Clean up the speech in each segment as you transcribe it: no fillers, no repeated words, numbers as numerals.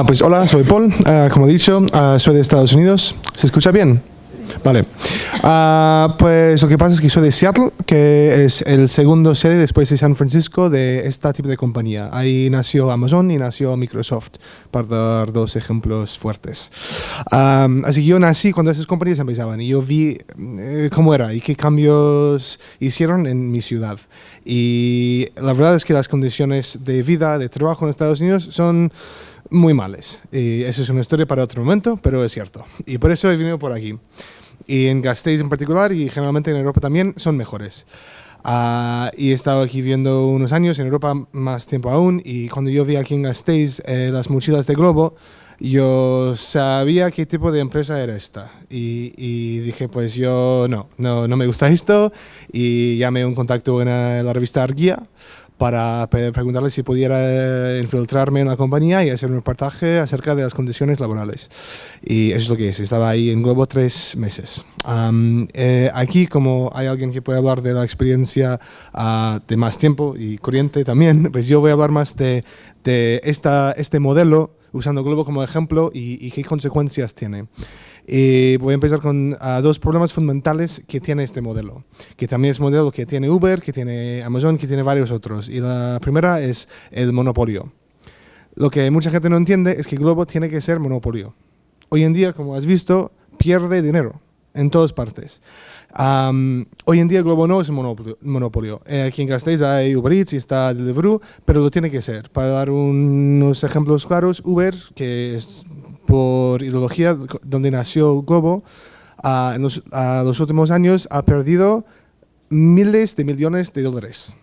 Pues hola, soy Paul. Como he dicho, soy de Estados Unidos. ¿Se escucha bien? Vale. Pues lo que pasa es que soy de Seattle, que es el segundo sede después de San Francisco de este tipo de compañía. Ahí nació Amazon y nació Microsoft, para dar dos ejemplos fuertes. Así que yo nací cuando esas compañías empezaban y yo vi cómo era y qué cambios hicieron en mi ciudad. Y la verdad es que las condiciones de vida, de trabajo en Estados Unidos son muy malas. Y eso es una historia para otro momento, pero es cierto. Y por eso he venido por aquí. Y en Gasteiz en particular, y generalmente en Europa también, son mejores. Y he estado aquí viviendo unos años, en Europa más tiempo aún, y cuando yo vi aquí en Gasteiz las mochilas de Glovo, yo sabía qué tipo de empresa era esta. Y dije, pues yo no me gusta esto, y llamé un contacto en la revista Argia para preguntarle si pudiera infiltrarme en la compañía y hacer un reportaje acerca de las condiciones laborales. Y eso es lo que hice. Estaba ahí en Glovo 3 meses. Aquí, como hay alguien que puede hablar de la experiencia de más tiempo y corriente también, pues yo voy a hablar más de este modelo, usando Glovo como ejemplo y qué consecuencias tiene. Y voy a empezar con dos problemas fundamentales que tiene este modelo, que también es modelo que tiene Uber, que tiene Amazon, que tiene varios otros. Y la primera es el monopolio. Lo que mucha gente no entiende es que Glovo tiene que ser monopolio. Hoy en día, como has visto, pierde dinero en todas partes. Hoy en día Glovo no es un monopolio. Aquí en Gasteiz hay Uber Eats y está Deliveroo, pero lo tiene que ser. Para dar unos ejemplos claros, Uber, que es por ideología donde nació Glovo, en los últimos años ha perdido miles de millones de dólares.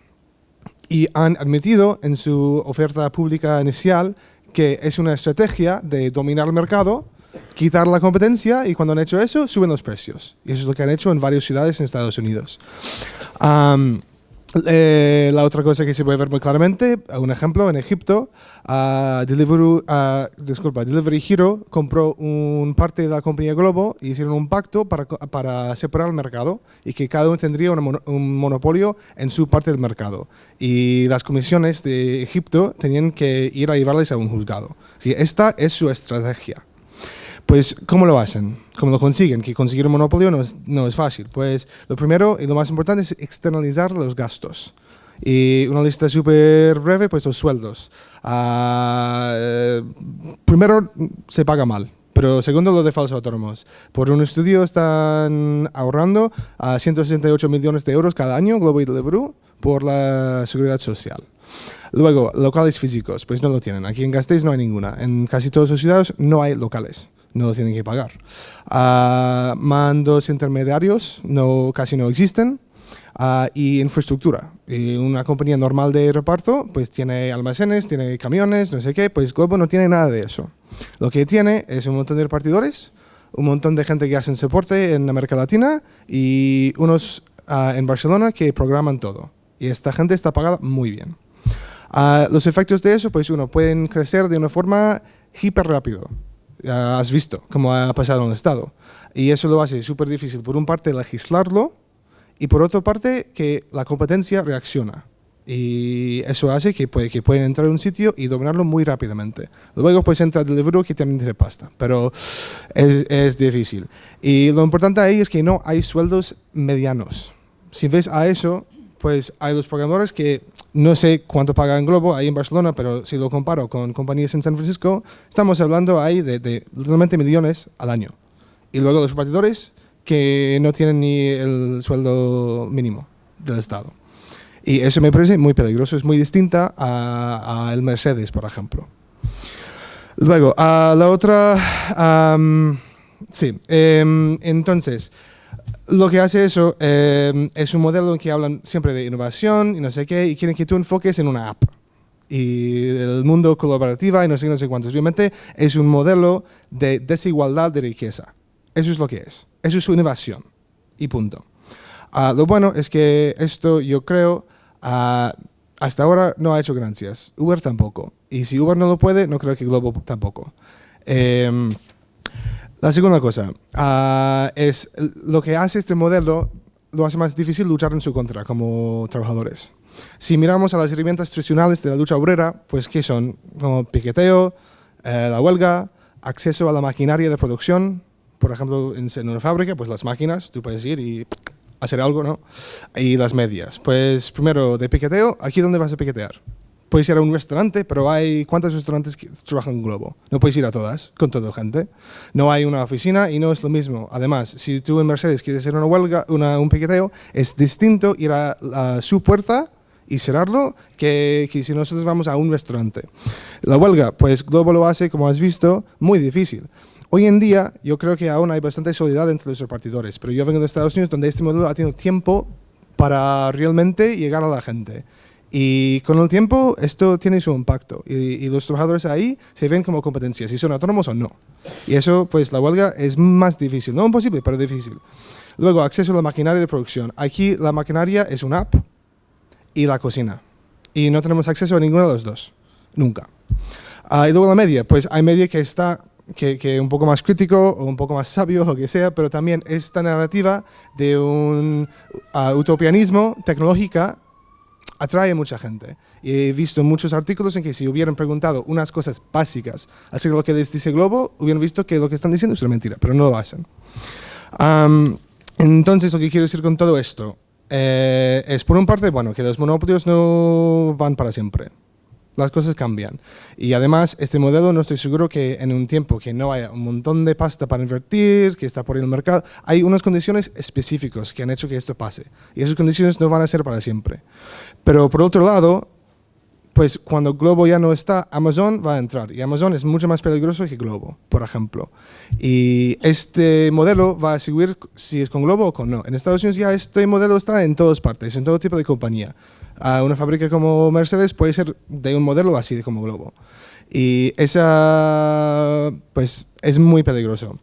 Y han admitido en su oferta pública inicial que es una estrategia de dominar el mercado, quitar la competencia, y cuando han hecho eso, suben los precios. Y eso es lo que han hecho en varias ciudades en Estados Unidos. La otra cosa que se puede ver muy claramente, un ejemplo, en Egipto, Delivery Hero compró un parte de la compañía Glovo y hicieron un pacto para separar el mercado y que cada uno tendría un monopolio en su parte del mercado. Y las comisiones de Egipto tenían que ir a llevarles a un juzgado. Sí, esta es su estrategia. Pues, ¿cómo lo hacen? ¿Cómo lo consiguen? Que conseguir un monopolio no es fácil. Pues, lo primero y lo más importante es externalizar los gastos. Y una lista súper breve, pues los sueldos. Primero, se paga mal. Pero segundo, lo de falsos autónomos. Por un estudio están ahorrando 168 millones de euros cada año, Glovo y Deliveroo, por la seguridad social. Luego, locales físicos, pues no lo tienen. Aquí en Gasteiz no hay ninguna. En casi todas las ciudades no hay locales. No lo tienen que pagar. Mandos intermediarios casi no existen. Y infraestructura. Y una compañía normal de reparto pues tiene almacenes, tiene camiones, no sé qué. Pues Glovo no tiene nada de eso. Lo que tiene es un montón de repartidores, un montón de gente que hacen soporte en América Latina y unos en Barcelona que programan todo. Y esta gente está pagada muy bien. Los efectos de eso, pues pueden crecer de una forma hiper rápido. Has visto cómo ha pasado en el Estado. Y eso lo hace súper difícil, por una parte, legislarlo, y por otra parte, que la competencia reacciona. Y eso hace que pueden entrar a un sitio y dominarlo muy rápidamente. Luego pues entra Deliveroo, que también tiene pasta, pero es difícil. Y lo importante ahí es que no hay sueldos medianos. Si ves a eso, pues hay los programadores que no sé cuánto pagan Glovo ahí en Barcelona, pero si lo comparo con compañías en San Francisco, estamos hablando ahí de literalmente millones al año. Y luego los repartidores que no tienen ni el sueldo mínimo del Estado. Y eso me parece muy peligroso, es muy distinta a el Mercedes, por ejemplo. Luego, la otra, entonces, lo que hace eso es un modelo en que hablan siempre de innovación y no sé qué, y quieren que tú enfoques en una app. Y el mundo colaborativa y no sé cuántos. Realmente es un modelo de desigualdad de riqueza. Eso es lo que es. Eso es su innovación. Y punto. Lo bueno es que esto, yo creo, hasta ahora no ha hecho ganancias. Uber tampoco. Y si Uber no lo puede, no creo que Glovo tampoco. La segunda cosa es lo que hace este modelo, lo hace más difícil luchar en su contra como trabajadores. Si miramos a las herramientas tradicionales de la lucha obrera, pues ¿qué son? Como piqueteo, la huelga, acceso a la maquinaria de producción, por ejemplo, en una fábrica, pues las máquinas, tú puedes ir y hacer algo, ¿no? Y las medias. Pues primero, de piqueteo, ¿aquí dónde vas a piquetear? Puedes ir a un restaurante, pero hay ¿cuántos restaurantes que trabajan en Glovo? No puedes ir a todas, con toda gente. No hay una oficina y no es lo mismo. Además, si tú en Mercedes quieres hacer una huelga, un piqueteo, es distinto ir a su puerta y cerrarlo que si nosotros vamos a un restaurante. La huelga, pues Glovo lo hace, como has visto, muy difícil. Hoy en día, yo creo que aún hay bastante solidaridad entre los repartidores, pero yo vengo de Estados Unidos, donde este modelo ha tenido tiempo para realmente llegar a la gente. Y con el tiempo esto tiene su impacto y los trabajadores ahí se ven como competencia, si son autónomos o no. Y eso, pues la huelga es más difícil, no imposible, pero difícil. Luego, acceso a la maquinaria de producción. Aquí la maquinaria es una app y la cocina. Y no tenemos acceso a ninguno de los dos, nunca. Y luego la media, pues hay media que está que un poco más crítico o un poco más sabio, lo que sea, pero también esta narrativa de un utopianismo tecnológica atrae a mucha gente. Y he visto muchos artículos en que si hubieran preguntado unas cosas básicas acerca de lo que les dice Glovo, hubieran visto que lo que están diciendo es una mentira, pero no lo hacen. Entonces, lo que quiero decir con todo esto es, por una parte, bueno, que los monopolios no van para siempre. Las cosas cambian. Y además, este modelo no estoy seguro que en un tiempo que no haya un montón de pasta para invertir, que está por ahí en el mercado, hay unas condiciones específicas que han hecho que esto pase. Y esas condiciones no van a ser para siempre. Pero por otro lado, pues cuando Glovo ya no está, Amazon va a entrar. Y Amazon es mucho más peligroso que Glovo, por ejemplo. Y este modelo va a seguir si es con Glovo o con no. En Estados Unidos ya este modelo está en todas partes, en todo tipo de compañía. Una fábrica como Mercedes puede ser de un modelo así como Glovo. Y esa, pues, es muy peligroso.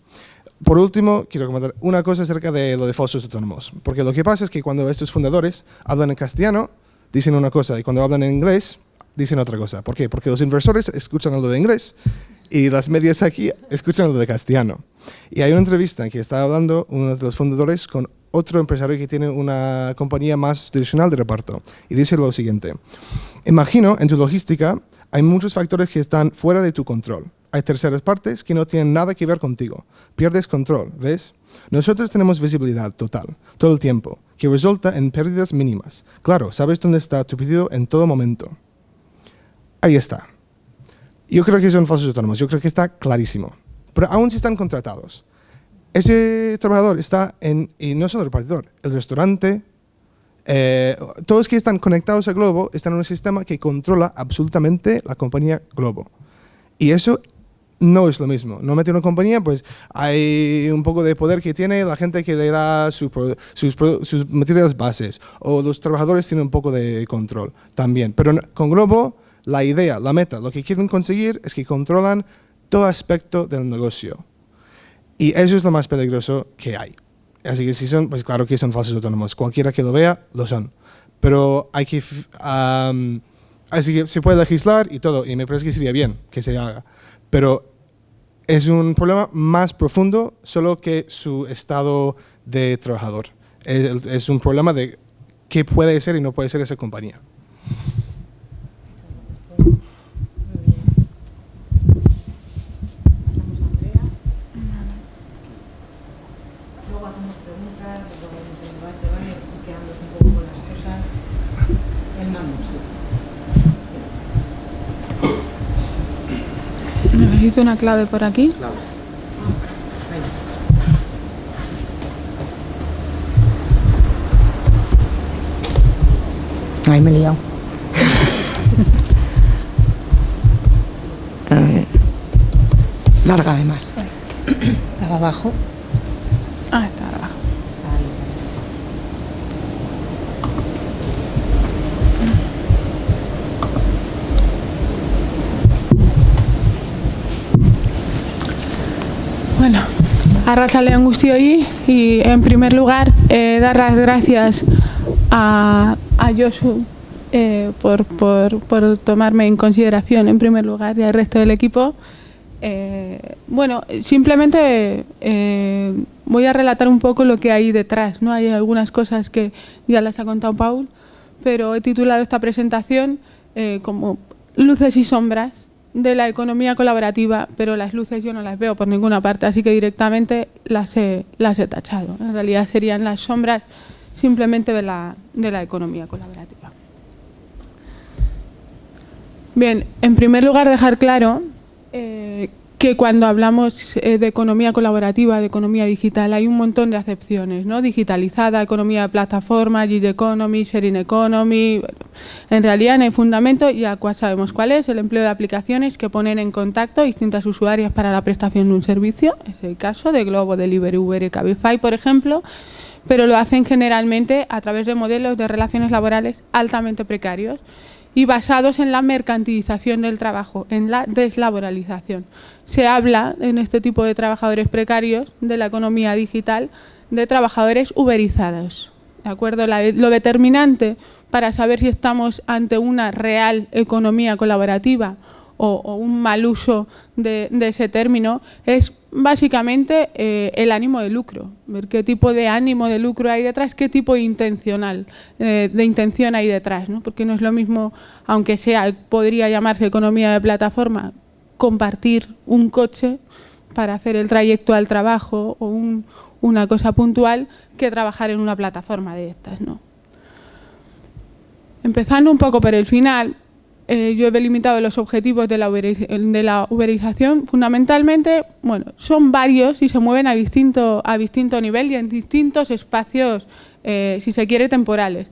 Por último, quiero comentar una cosa acerca de lo de falsos autónomos. Porque lo que pasa es que cuando estos fundadores hablan en castellano, dicen una cosa, y cuando hablan en inglés, dicen otra cosa. ¿Por qué? Porque los inversores escuchan algo de inglés y las medias aquí escuchan algo de castellano. Y hay una entrevista en que está hablando uno de los fundadores con otro empresario que tiene una compañía más tradicional de reparto. Y dice lo siguiente: imagino, en tu logística hay muchos factores que están fuera de tu control. Hay terceras partes que no tienen nada que ver contigo. Pierdes control, ¿ves? Nosotros tenemos visibilidad total, todo el tiempo, que resulta en pérdidas mínimas. Claro, sabes dónde está tu pedido en todo momento. Ahí está. Yo creo que son falsos autónomos, yo creo que está clarísimo. Pero aún si están contratados, ese trabajador está y no solo el repartidor, el restaurante, todos que están conectados a Glovo están en un sistema que controla absolutamente la compañía Glovo. Y eso no es lo mismo. No mete una compañía, pues hay un poco de poder que tiene la gente que le da sus materiales bases, o los trabajadores tienen un poco de control también. Pero con Glovo, la idea, la meta, lo que quieren conseguir es que controlan todo aspecto del negocio. Y eso es lo más peligroso que hay. Así que si son, pues claro que son falsos autónomos. Cualquiera que lo vea, lo son. Pero hay que... así que se puede legislar y todo, y me parece que sería bien que se haga. Pero es un problema más profundo solo que su estado de trabajador. Es un problema de qué puede ser y no puede ser esa compañía. Necesito una clave por aquí. Claro. Ay, me he liado. Larga además. Estaba abajo. Ah, está abajo. Bueno, arratsaldeon guztioi y en primer lugar dar las gracias a Josu por tomarme en consideración en primer lugar y al resto del equipo. Bueno, simplemente voy a relatar un poco lo que hay detrás, ¿no? Hay algunas cosas que ya las ha contado Paul, pero he titulado esta presentación como Luces y sombras de la economía colaborativa, pero las luces yo no las veo por ninguna parte, así que directamente las he tachado. En realidad serían las sombras simplemente de la economía colaborativa. Bien, en primer lugar dejar claro que cuando hablamos de economía colaborativa, de economía digital, hay un montón de acepciones, ¿no? Digitalizada, economía de plataforma, gig economy, sharing economy. En realidad, en el fundamento ya sabemos cuál es: el empleo de aplicaciones que ponen en contacto distintas usuarias para la prestación de un servicio. Es el caso de Glovo, Deliveroo, Uber y Cabify, por ejemplo, pero lo hacen generalmente a través de modelos de relaciones laborales altamente precarios y basados en la mercantilización del trabajo, en la deslaboralización. Se habla en este tipo de trabajadores precarios de la economía digital de trabajadores uberizados. ¿De acuerdo? Lo determinante para saber si estamos ante una real economía colaborativa o un mal uso de ese término es básicamente el ánimo de lucro, ver qué tipo de ánimo de lucro hay detrás, qué tipo de intención hay detrás, ¿no? Porque no es lo mismo, aunque podría llamarse economía de plataforma, compartir un coche para hacer el trayecto al trabajo o una cosa puntual, que trabajar en una plataforma de estas, ¿no? Empezando un poco por el final, yo he delimitado los objetivos de la uberización. Fundamentalmente, bueno, son varios y se mueven a distinto nivel y en distintos espacios, si se quiere, temporales.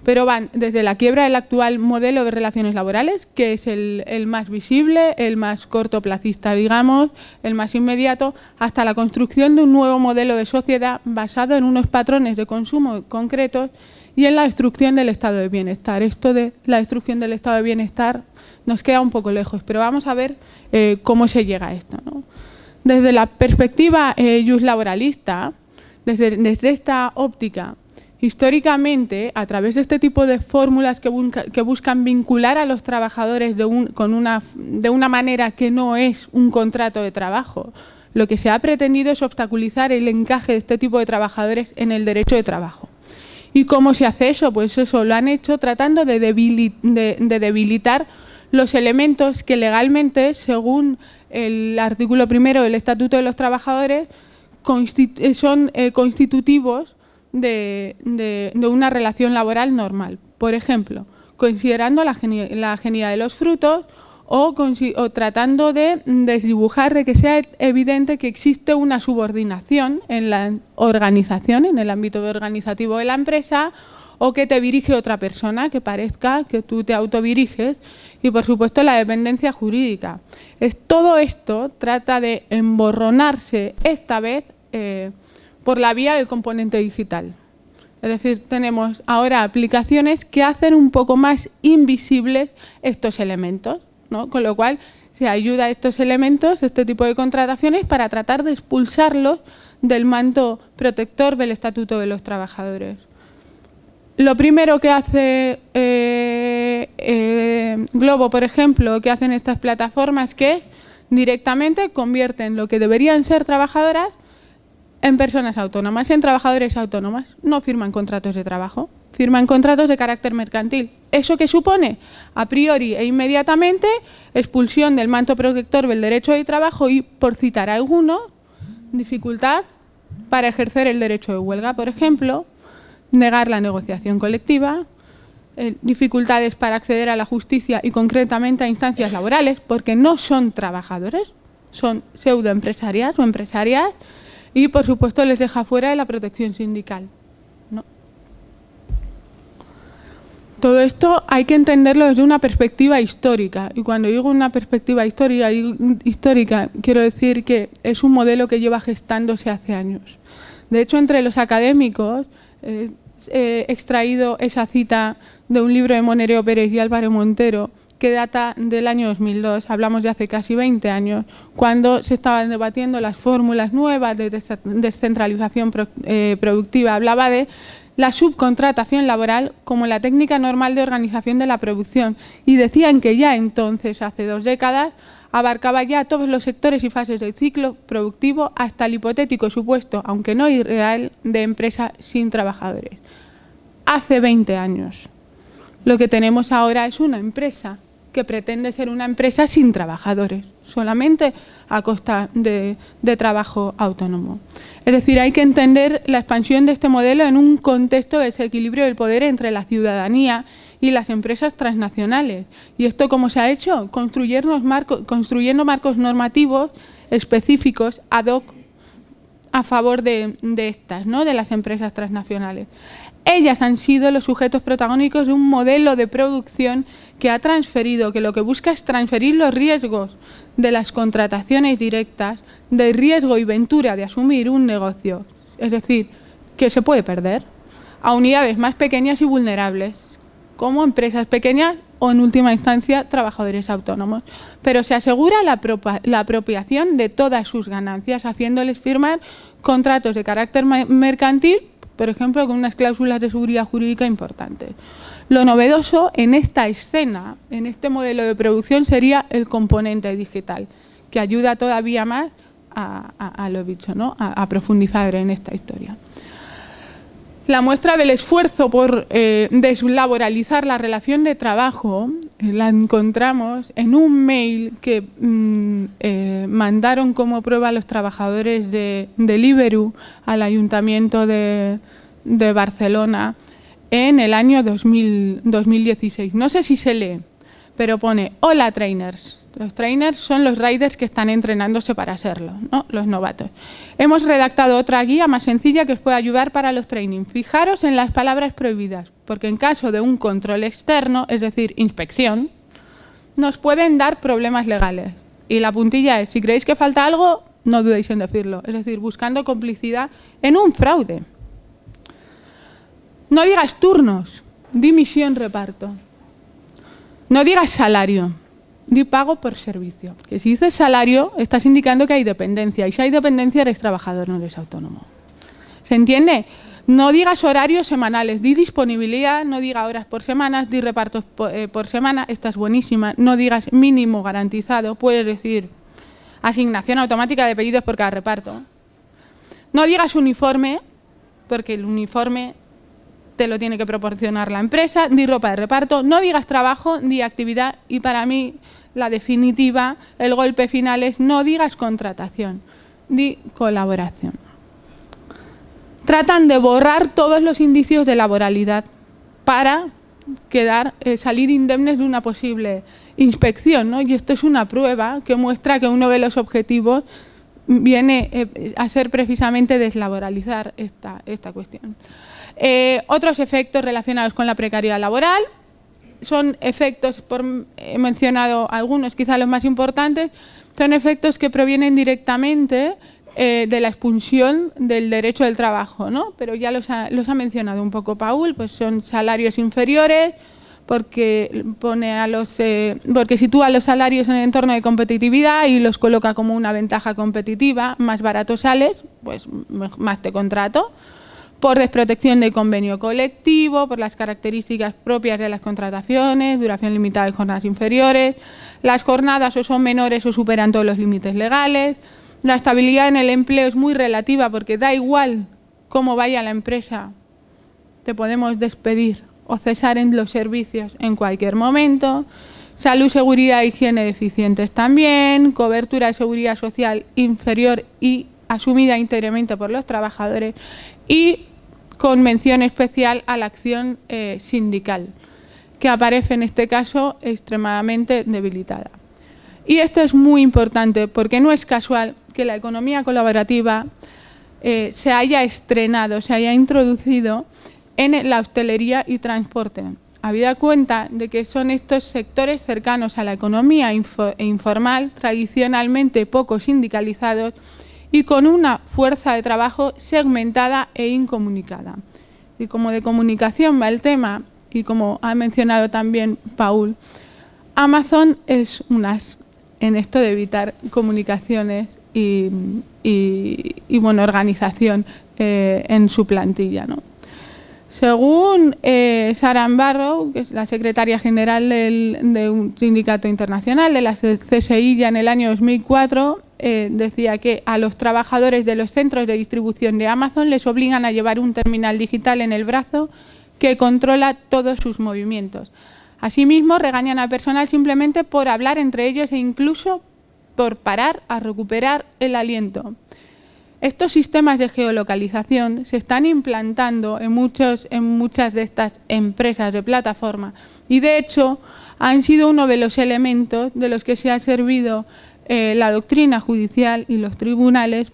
Pero van desde la quiebra del actual modelo de relaciones laborales, que es el más visible, el más cortoplacista, digamos, el más inmediato, hasta la construcción de un nuevo modelo de sociedad basado en unos patrones de consumo concretos y en la destrucción del estado de bienestar. Esto de la destrucción del estado de bienestar nos queda un poco lejos, pero vamos a ver cómo se llega a esto, ¿no? Desde la perspectiva justlaboralista, desde esta óptica, históricamente, a través de este tipo de fórmulas que buscan vincular a los trabajadores de una manera que no es un contrato de trabajo, lo que se ha pretendido es obstaculizar el encaje de este tipo de trabajadores en el derecho de trabajo. ¿Y cómo se hace eso? Pues eso lo han hecho tratando de debilitar los elementos que legalmente, según el artículo 1 del Estatuto de los Trabajadores, son constitutivos de una relación laboral normal. Por ejemplo, considerando la genialidad de los frutos o tratando de desdibujar, de que sea evidente que existe una subordinación en la organización, en el ámbito organizativo de la empresa, o que te dirige otra persona, que parezca que tú te autodiriges, y por supuesto la dependencia jurídica. Todo esto trata de emborronarse esta vez por la vía del componente digital. Es decir, tenemos ahora aplicaciones que hacen un poco más invisibles estos elementos, ¿no? Con lo cual se ayuda a estos elementos, este tipo de contrataciones, para tratar de expulsarlos del manto protector del Estatuto de los Trabajadores. Lo primero que hace Glovo, por ejemplo, que hacen estas plataformas, que directamente convierten lo que deberían ser trabajadoras en personas autónomas, en trabajadores autónomas. No firman contratos de trabajo, firman contratos de carácter mercantil. ¿Eso qué supone? A priori e inmediatamente, expulsión del manto protector del derecho de trabajo y, por citar alguno, dificultad para ejercer el derecho de huelga, por ejemplo, negar la negociación colectiva, dificultades para acceder a la justicia y concretamente a instancias laborales, porque no son trabajadores, son pseudoempresarias o empresarias, y por supuesto les deja fuera de la protección sindical, ¿no? Todo esto hay que entenderlo desde una perspectiva histórica, y cuando digo una perspectiva histórica quiero decir que es un modelo que lleva gestándose hace años. De hecho, entre los académicos he extraído esa cita de un libro de Monereo Pérez y Álvaro Montero, que data del año 2002, hablamos de hace casi 20 años, cuando se estaban debatiendo las fórmulas nuevas de descentralización productiva. Hablaba de la subcontratación laboral como la técnica normal de organización de la producción, y decían que ya entonces, hace 2 décadas, abarcaba ya todos los sectores y fases del ciclo productivo, hasta el hipotético supuesto, aunque no irreal, de empresa sin trabajadores. Hace 20 años. Lo que tenemos ahora es una empresa que pretende ser una empresa sin trabajadores, solamente a costa de trabajo autónomo. Es decir, hay que entender la expansión de este modelo en un contexto de desequilibrio del poder entre la ciudadanía y las empresas transnacionales. ¿Y esto cómo se ha hecho? Construyendo marcos normativos específicos ad hoc a favor de estas, ¿no?, de las empresas transnacionales. Ellas han sido los sujetos protagónicos de un modelo de producción que ha transferido, que lo que busca es transferir los riesgos de las contrataciones directas, del riesgo y ventura de asumir un negocio, es decir, que se puede perder, a unidades más pequeñas y vulnerables, como empresas pequeñas o, en última instancia, trabajadores autónomos. Pero se asegura la apropiación de todas sus ganancias, haciéndoles firmar contratos de carácter mercantil, por ejemplo, con unas cláusulas de seguridad jurídica importantes. Lo novedoso en esta escena, en este modelo de producción, sería el componente digital, que ayuda todavía más a lo dicho, ¿no?, a profundizar en esta historia. La muestra del esfuerzo por deslaboralizar la relación de trabajo la encontramos en un mail que mandaron como prueba los trabajadores de Deliveroo al Ayuntamiento de Barcelona en el año 2016. No sé si se lee, pero pone: hola trainers. Los trainers son los riders que están entrenándose para serlo, ¿no?, los novatos. Hemos redactado otra guía más sencilla que os puede ayudar para los trainings. Fijaros en las palabras prohibidas, porque en caso de un control externo, es decir, inspección, nos pueden dar problemas legales. Y la puntilla es: si creéis que falta algo, no dudéis en decirlo. Es decir, buscando complicidad en un fraude. No digas turnos, di misión reparto. No digas salario, di pago por servicio. Porque si dices salario, estás indicando que hay dependencia. Y si hay dependencia, eres trabajador, no eres autónomo. ¿Se entiende? No digas horarios semanales, di disponibilidad, no digas horas por semana, di repartos por semana. Esta es buenísima. No digas mínimo garantizado, puedes decir asignación automática de pedidos por cada reparto. No digas uniforme, porque el uniforme te lo tiene que proporcionar la empresa. Di ropa de reparto. No digas trabajo, di actividad. Y para mí, la definitiva, el golpe final es: no digas contratación, di colaboración. Tratan de borrar todos los indicios de laboralidad para salir indemnes de una posible inspección, ¿no? Y esto es una prueba que muestra que uno de los objetivos viene a ser precisamente deslaboralizar esta cuestión. Otros efectos relacionados con la precariedad laboral son efectos, he mencionado algunos, quizá los más importantes, son efectos que provienen directamente de la expulsión del derecho del trabajo, ¿no? Pero ya los ha mencionado un poco Paul, pues son salarios inferiores, porque sitúa los salarios en el entorno de competitividad y los coloca como una ventaja competitiva. Más barato sales, pues más te contrato. Por desprotección del convenio colectivo, por las características propias de las contrataciones, duración limitada de jornadas inferiores, las jornadas o son menores o superan todos los límites legales. La estabilidad en el empleo es muy relativa porque da igual cómo vaya la empresa, te podemos despedir o cesar en los servicios en cualquier momento. Salud, seguridad e higiene deficientes también, cobertura de seguridad social inferior y asumida íntegramente por los trabajadores, y con mención especial a la acción sindical, que aparece en este caso extremadamente debilitada. Y esto es muy importante porque no es casual que la economía colaborativa se haya estrenado, se haya introducido en la hostelería y transporte, habida cuenta de que son estos sectores cercanos a la economía informal, tradicionalmente poco sindicalizados y con una fuerza de trabajo segmentada e incomunicada. Y como de comunicación va el tema, y como ha mencionado también Paul, Amazon es un as en esto de evitar comunicaciones y organización en su plantilla, ¿no? Según Sharon Barrow, que es la secretaria general de un sindicato internacional, de la CSI, ya en el año 2004, decía que a los trabajadores de los centros de distribución de Amazon les obligan a llevar un terminal digital en el brazo que controla todos sus movimientos. Asimismo, regañan al personal simplemente por hablar entre ellos e incluso por parar a recuperar el aliento. Estos sistemas de geolocalización se están implantando en muchas de estas empresas de plataforma y, de hecho, han sido uno de los elementos de los que se ha servido la doctrina judicial y los tribunales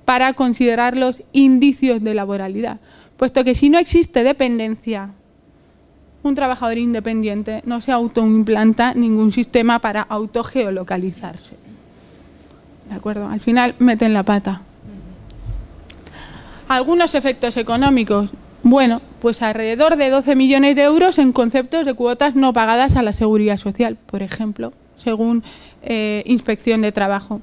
para considerarlos indicios de laboralidad, puesto que si no existe dependencia, un trabajador independiente no se autoimplanta ningún sistema para autogeolocalizarse. ¿De acuerdo? Al final meten la pata. Algunos efectos económicos. Bueno, pues alrededor de 12 millones de euros en conceptos de cuotas no pagadas a la Seguridad Social, por ejemplo, según Inspección de Trabajo.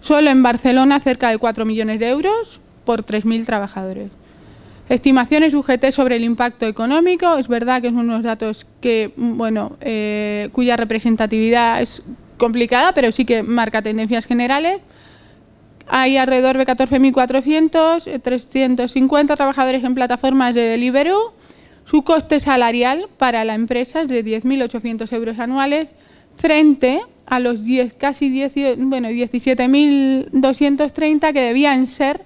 Solo en Barcelona cerca de 4 millones de euros por 3.000 trabajadores. Estimaciones UGT sobre el impacto económico. Es verdad que son unos datos que, bueno, cuya representatividad es complicada, pero sí que marca tendencias generales. Hay alrededor de 14.400, 350 trabajadores en plataformas de Deliveroo. Su coste salarial para la empresa es de 10.800 euros anuales frente a los 17.230 que debían ser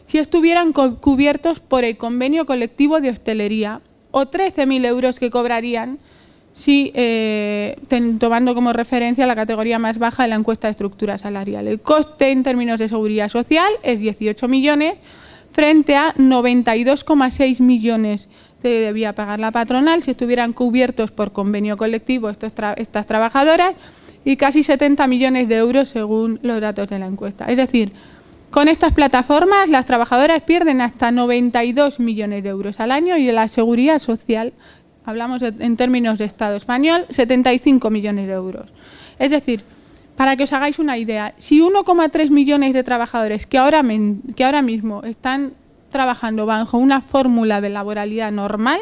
si estuvieran cubiertos por el convenio colectivo de hostelería, o 13.000 euros que cobrarían si, tomando como referencia la categoría más baja de la encuesta de estructura salarial. El coste en términos de seguridad social es 18 millones frente a 92,6 millones que debía pagar la patronal si estuvieran cubiertos por convenio colectivo estas trabajadoras, y casi 70 millones de euros según los datos de la encuesta. Es decir, con estas plataformas las trabajadoras pierden hasta 92 millones de euros al año y de la seguridad social, hablamos en términos de Estado español, 75 millones de euros. Es decir, para que os hagáis una idea, si 1,3 millones de trabajadores que ahora mismo están trabajando bajo una fórmula de laboralidad normal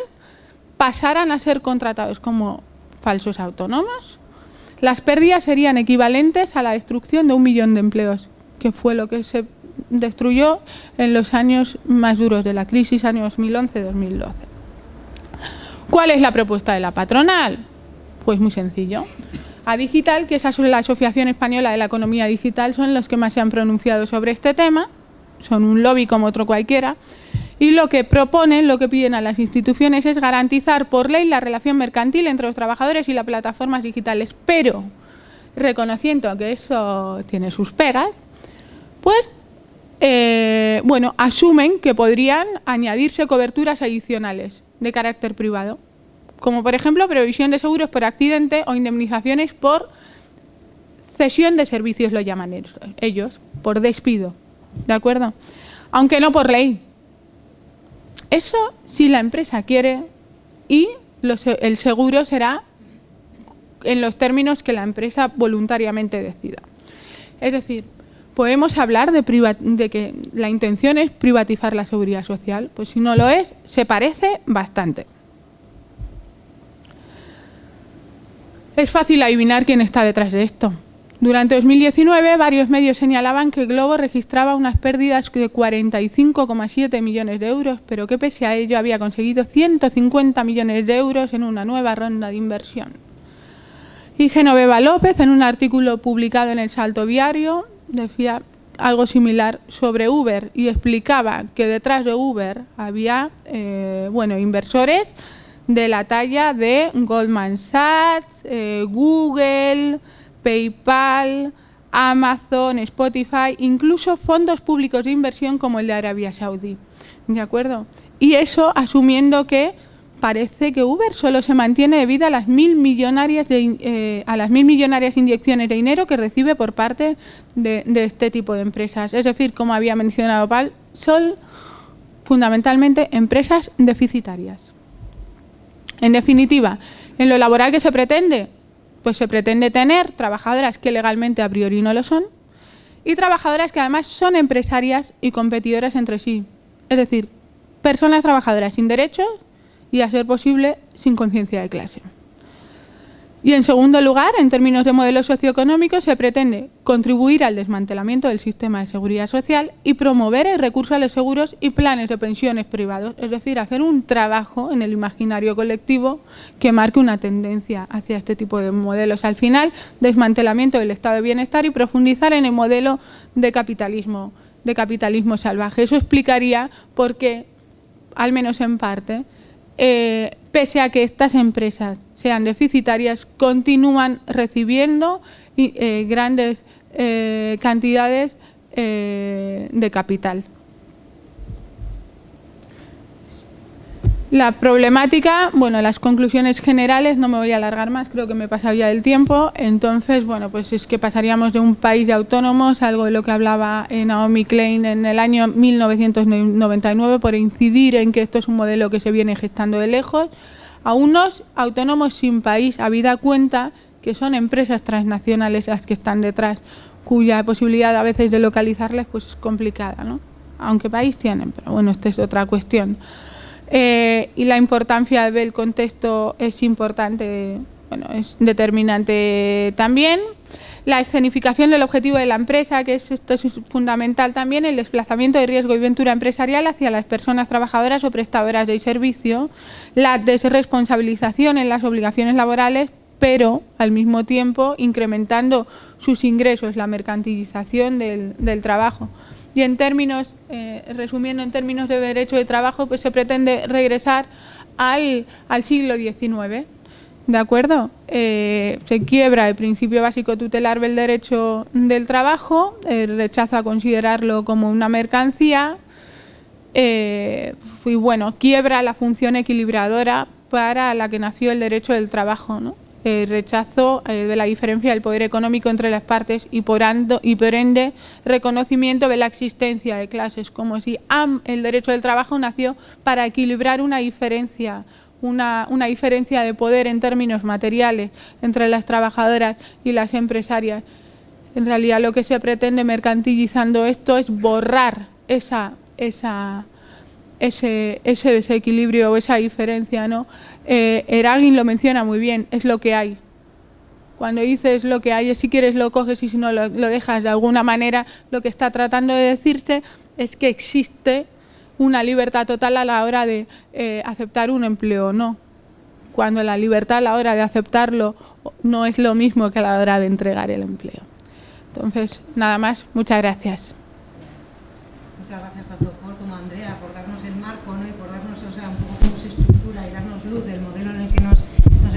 pasaran a ser contratados como falsos autónomos, las pérdidas serían equivalentes a la destrucción de 1 millón de empleos, que fue lo que se destruyó en los años más duros de la crisis, años 2011-2012. ¿Cuál es la propuesta de la patronal? Pues muy sencillo. Adigital, que es la Asociación Española de la Economía Digital, son los que más se han pronunciado sobre este tema, son un lobby como otro cualquiera, y lo que proponen, lo que piden a las instituciones es garantizar por ley la relación mercantil entre los trabajadores y las plataformas digitales, pero reconociendo que eso tiene sus pegas, pues bueno, asumen que podrían añadirse coberturas adicionales de carácter privado, como por ejemplo previsión de seguros por accidente o indemnizaciones por cesión de servicios, lo llaman ellos, por despido, ¿de acuerdo? Aunque no por ley. Eso si la empresa quiere, y el seguro será en los términos que la empresa voluntariamente decida. Es decir, podemos hablar de que la intención es privatizar la seguridad social. Pues si no lo es, se parece bastante. Es fácil adivinar quién está detrás de esto. Durante 2019, varios medios señalaban que Glovo registraba unas pérdidas de 45,7 millones de euros, pero que pese a ello había conseguido 150 millones de euros en una nueva ronda de inversión. Y Genoveva López, en un artículo publicado en El Salto Diario, decía algo similar sobre Uber y explicaba que detrás de Uber había inversores de la talla de Goldman Sachs, Google, PayPal, Amazon, Spotify, incluso fondos públicos de inversión como el de Arabia Saudí, ¿de acuerdo? Y eso asumiendo que parece que Uber solo se mantiene debido a las 1.000 millonarias inyecciones de dinero que recibe por parte de este tipo de empresas. Es decir, como había mencionado Pal, son fundamentalmente empresas deficitarias. En definitiva, en lo laboral que se pretende, pues se pretende tener trabajadoras que legalmente a priori no lo son y trabajadoras que además son empresarias y competidoras entre sí. Es decir, personas trabajadoras sin derechos y, a ser posible, sin conciencia de clase. Y en segundo lugar, en términos de modelo socioeconómico, se pretende contribuir al desmantelamiento del sistema de seguridad social y promover el recurso a los seguros y planes de pensiones privados, es decir, hacer un trabajo en el imaginario colectivo que marque una tendencia hacia este tipo de modelos. Al final, desmantelamiento del estado de bienestar y profundizar en el modelo de capitalismo salvaje. Eso explicaría por qué, al menos en parte, pese a que estas empresas sean deficitarias, continúan recibiendo grandes cantidades de capital. La problemática, bueno, las conclusiones generales, no me voy a alargar más, creo que me he pasado ya el tiempo. Entonces, bueno, pues es que pasaríamos de un país de autónomos, algo de lo que hablaba Naomi Klein en el año 1999, por incidir en que esto es un modelo que se viene gestando de lejos, a unos autónomos sin país, habida cuenta que son empresas transnacionales las que están detrás, cuya posibilidad a veces de localizarles pues es complicada, ¿no? Aunque país tienen, pero bueno, esta es otra cuestión. Y la importancia del contexto es importante, bueno, es determinante también. La escenificación del objetivo de la empresa, que esto es fundamental también, el desplazamiento de riesgo y ventura empresarial hacia las personas trabajadoras o prestadoras de servicio, la desresponsabilización en las obligaciones laborales, pero al mismo tiempo incrementando sus ingresos, la mercantilización del trabajo. Y en términos, resumiendo en términos de derecho de trabajo, pues se pretende regresar al siglo XIX. ¿De acuerdo? Se quiebra el principio básico tutelar del derecho del trabajo, el rechazo a considerarlo como una mercancía, y bueno, quiebra la función equilibradora para la que nació el derecho del trabajo, ¿no? El rechazo de la diferencia del poder económico entre las partes y por ende reconocimiento de la existencia de clases, como si el derecho del trabajo nació para equilibrar una diferencia de poder en términos materiales entre las trabajadoras y las empresarias. En realidad lo que se pretende mercantilizando esto es borrar ese desequilibrio o esa diferencia, ¿no? Eragin lo menciona muy bien, es lo que hay. Cuando dices lo que hay, si quieres lo coges y si no lo dejas. De alguna manera lo que está tratando de decirse es que existe una libertad total a la hora de aceptar un empleo o no. Cuando la libertad a la hora de aceptarlo no es lo mismo que a la hora de entregar el empleo. Entonces, nada más, muchas gracias. Muchas gracias tanto Paul como Andrea por darnos el marco, ¿no? Y por darnos, o sea, un poco cómo se estructura y darnos luz del modelo en el que nos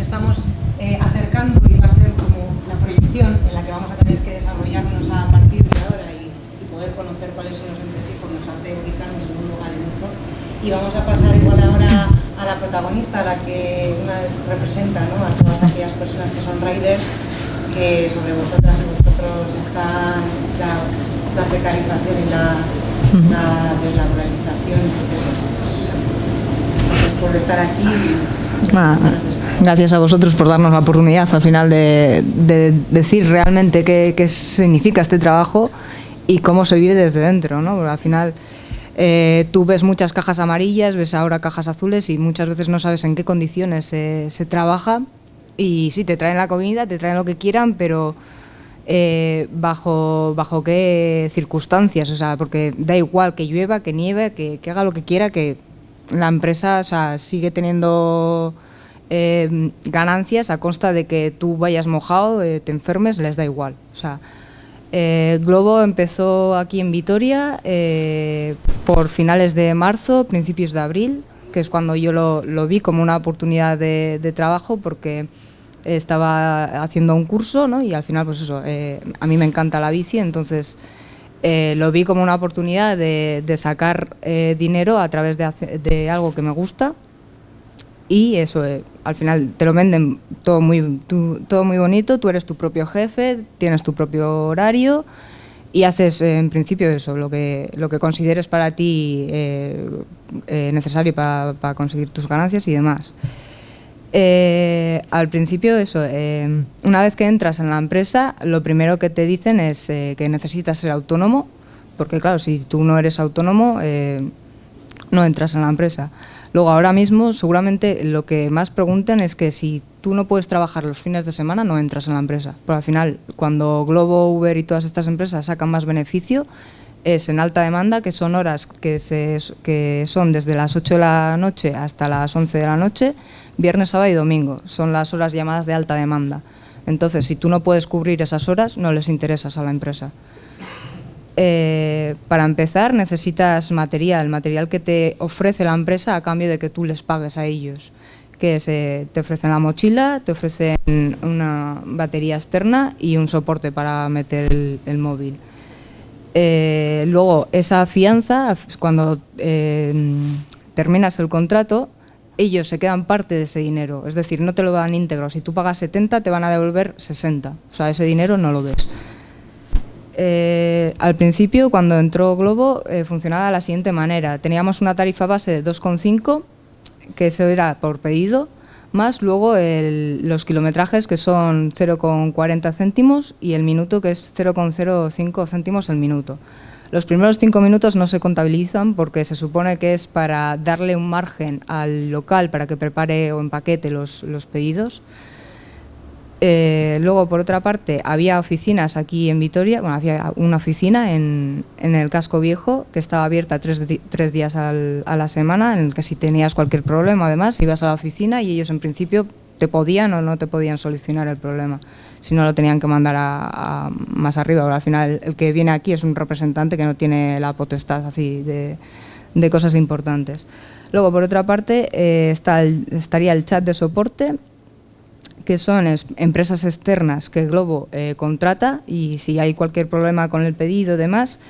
estamos acercando, y va a ser como la proyección en la que vamos a tener que desarrollarnos a partir de ahora y poder conocer cuáles son los entresijos, nos hace ubicarnos en un lugar y en otro. Y vamos a pasar igual ahora a la protagonista, a la que representa, ¿no? A todas aquellas personas que son riders, que sobre vosotras y vosotros está la precarización y la deslaboralización. Gracias por estar aquí. Gracias a vosotros por darnos la oportunidad al final de decir realmente qué significa este trabajo y cómo se vive desde dentro, ¿no? Porque al final tú ves muchas cajas amarillas, ves ahora cajas azules y muchas veces no sabes en qué condiciones se trabaja, y sí, te traen la comida, te traen lo que quieran, pero bajo qué circunstancias, o sea, porque da igual que llueva, que nieve, que haga lo que quiera, que la empresa, o sea, sigue teniendo ganancias a costa de que tú vayas mojado, te enfermes, les da igual. O sea, Glovo empezó aquí en Vitoria por finales de marzo, principios de abril, que es cuando yo lo vi como una oportunidad de trabajo, porque estaba haciendo un curso, ¿no? Y al final, pues eso, a mí me encanta la bici, entonces lo vi como una oportunidad de sacar dinero a través de algo que me gusta, y eso, al final te lo venden todo muy bonito, tú eres tu propio jefe, tienes tu propio horario y haces en principio eso, lo que consideres para ti necesario para conseguir tus ganancias y demás. Al principio eso, una vez que entras en la empresa, lo primero que te dicen es que necesitas ser autónomo, porque claro, si tú no eres autónomo, no entras en la empresa. Luego, ahora mismo, seguramente lo que más preguntan es que si tú no puedes trabajar los fines de semana, no entras en la empresa. Pero al final, cuando Glovo, Uber y todas estas empresas sacan más beneficio, es en alta demanda, que son horas que son desde las 8 de la noche hasta las 11 de la noche, viernes, sábado y domingo. Son las horas llamadas de alta demanda. Entonces, si tú no puedes cubrir esas horas, no les interesas a la empresa. Para empezar, necesitas material que te ofrece la empresa a cambio de que tú les pagues a ellos. Que te ofrecen la mochila, te ofrecen una batería externa y un soporte para meter el móvil. Luego, esa fianza, cuando terminas el contrato, ellos se quedan parte de ese dinero. Es decir, no te lo dan íntegro. Si tú pagas 70, te van a devolver 60. O sea, ese dinero no lo ves. Al principio, cuando entró Glovo, funcionaba de la siguiente manera. Teníamos una tarifa base de 2,5, que eso era por pedido, más luego los kilometrajes, que son 0,40 céntimos, y el minuto, que es 0,05 céntimos el minuto. Los primeros 5 minutos no se contabilizan porque se supone que es para darle un margen al local para que prepare o empaquete los pedidos. Luego, por otra parte, había oficinas aquí en Vitoria. Bueno, había una oficina en el casco viejo que estaba abierta 3 días a la semana, en el que si tenías cualquier problema, además, ibas a la oficina y ellos en principio te podían o no te podían solucionar el problema. Si no, lo tenían que mandar a más arriba. Pero al final, el que viene aquí es un representante que no tiene la potestad así de cosas importantes. Luego, por otra parte, estaría el chat de soporte, que son empresas externas que Glovo contrata, y si hay cualquier problema con el pedido y demás,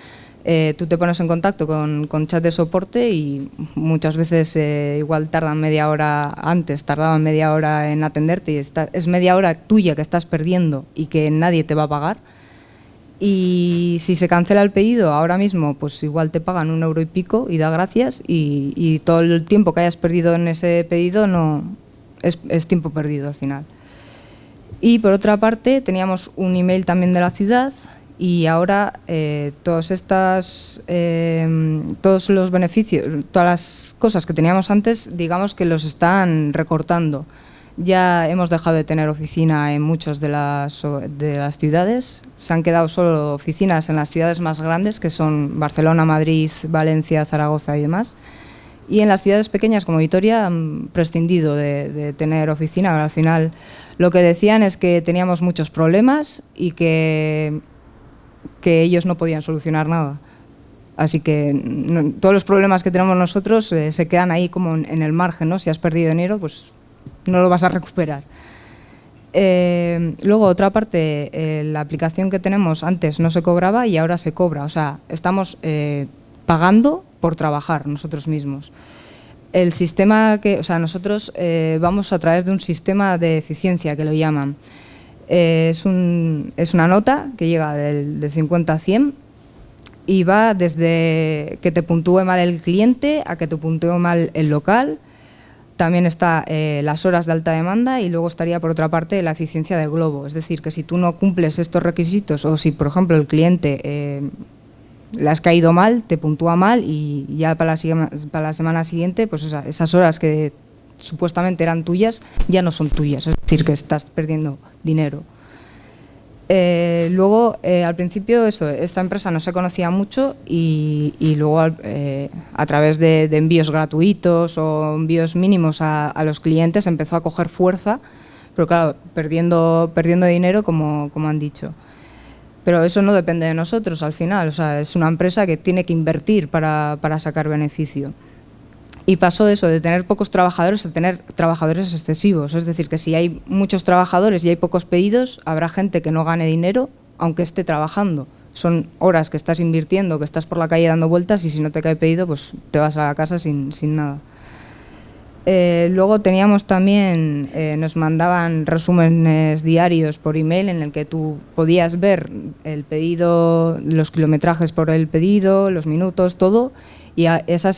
tú te pones en contacto con chat de soporte y muchas veces igual tardaban media hora en atenderte, y es media hora tuya que estás perdiendo y que nadie te va a pagar. Y si se cancela el pedido ahora mismo, pues igual te pagan 1 euro y pico y da gracias, y todo el tiempo que hayas perdido en ese pedido no es tiempo perdido al final. Y por otra parte, teníamos un email también de la ciudad, y ahora todos los beneficios, todas las cosas que teníamos antes, digamos que los están recortando. Ya hemos dejado de tener oficina en muchas de las ciudades. Se han quedado solo oficinas en las ciudades más grandes, que son Barcelona, Madrid, Valencia, Zaragoza y demás. Y en las ciudades pequeñas como Vitoria han prescindido de tener oficina. Al final, lo que decían es que teníamos muchos problemas y que ellos no podían solucionar nada. Así que todos los problemas que tenemos nosotros se quedan ahí como en el margen, ¿no? Si has perdido dinero, pues no lo vas a recuperar. Luego, otra parte, la aplicación que tenemos antes no se cobraba y ahora se cobra. O sea, estamos pagando por trabajar nosotros mismos. El sistema nosotros vamos a través de un sistema de eficiencia que lo llaman. Es una nota que llega de 50 a 100 y va desde que te puntúe mal el cliente a que te puntúe mal el local. También está las horas de alta demanda, y luego estaría por otra parte la eficiencia de Glovo. Es decir, que si tú no cumples estos requisitos, o si por ejemplo el cliente le has caído mal, te puntúa mal, y ya para la semana siguiente, pues esas horas que supuestamente eran tuyas ya no son tuyas, es decir, que estás perdiendo dinero. Luego, al principio, esta empresa no se conocía mucho, y luego a través de envíos gratuitos o envíos mínimos a los clientes empezó a coger fuerza, pero claro, perdiendo dinero, como han dicho. Pero eso no depende de nosotros al final, o sea, es una empresa que tiene que invertir para sacar beneficio. Y pasó eso, de tener pocos trabajadores a tener trabajadores excesivos. Es decir, que si hay muchos trabajadores y hay pocos pedidos, habrá gente que no gane dinero aunque esté trabajando. Son horas que estás invirtiendo, que estás por la calle dando vueltas, y si no te cae pedido, pues te vas a la casa sin nada. Luego teníamos también, nos mandaban resúmenes diarios por email en el que tú podías ver el pedido, los kilometrajes por el pedido, los minutos, todo, y esa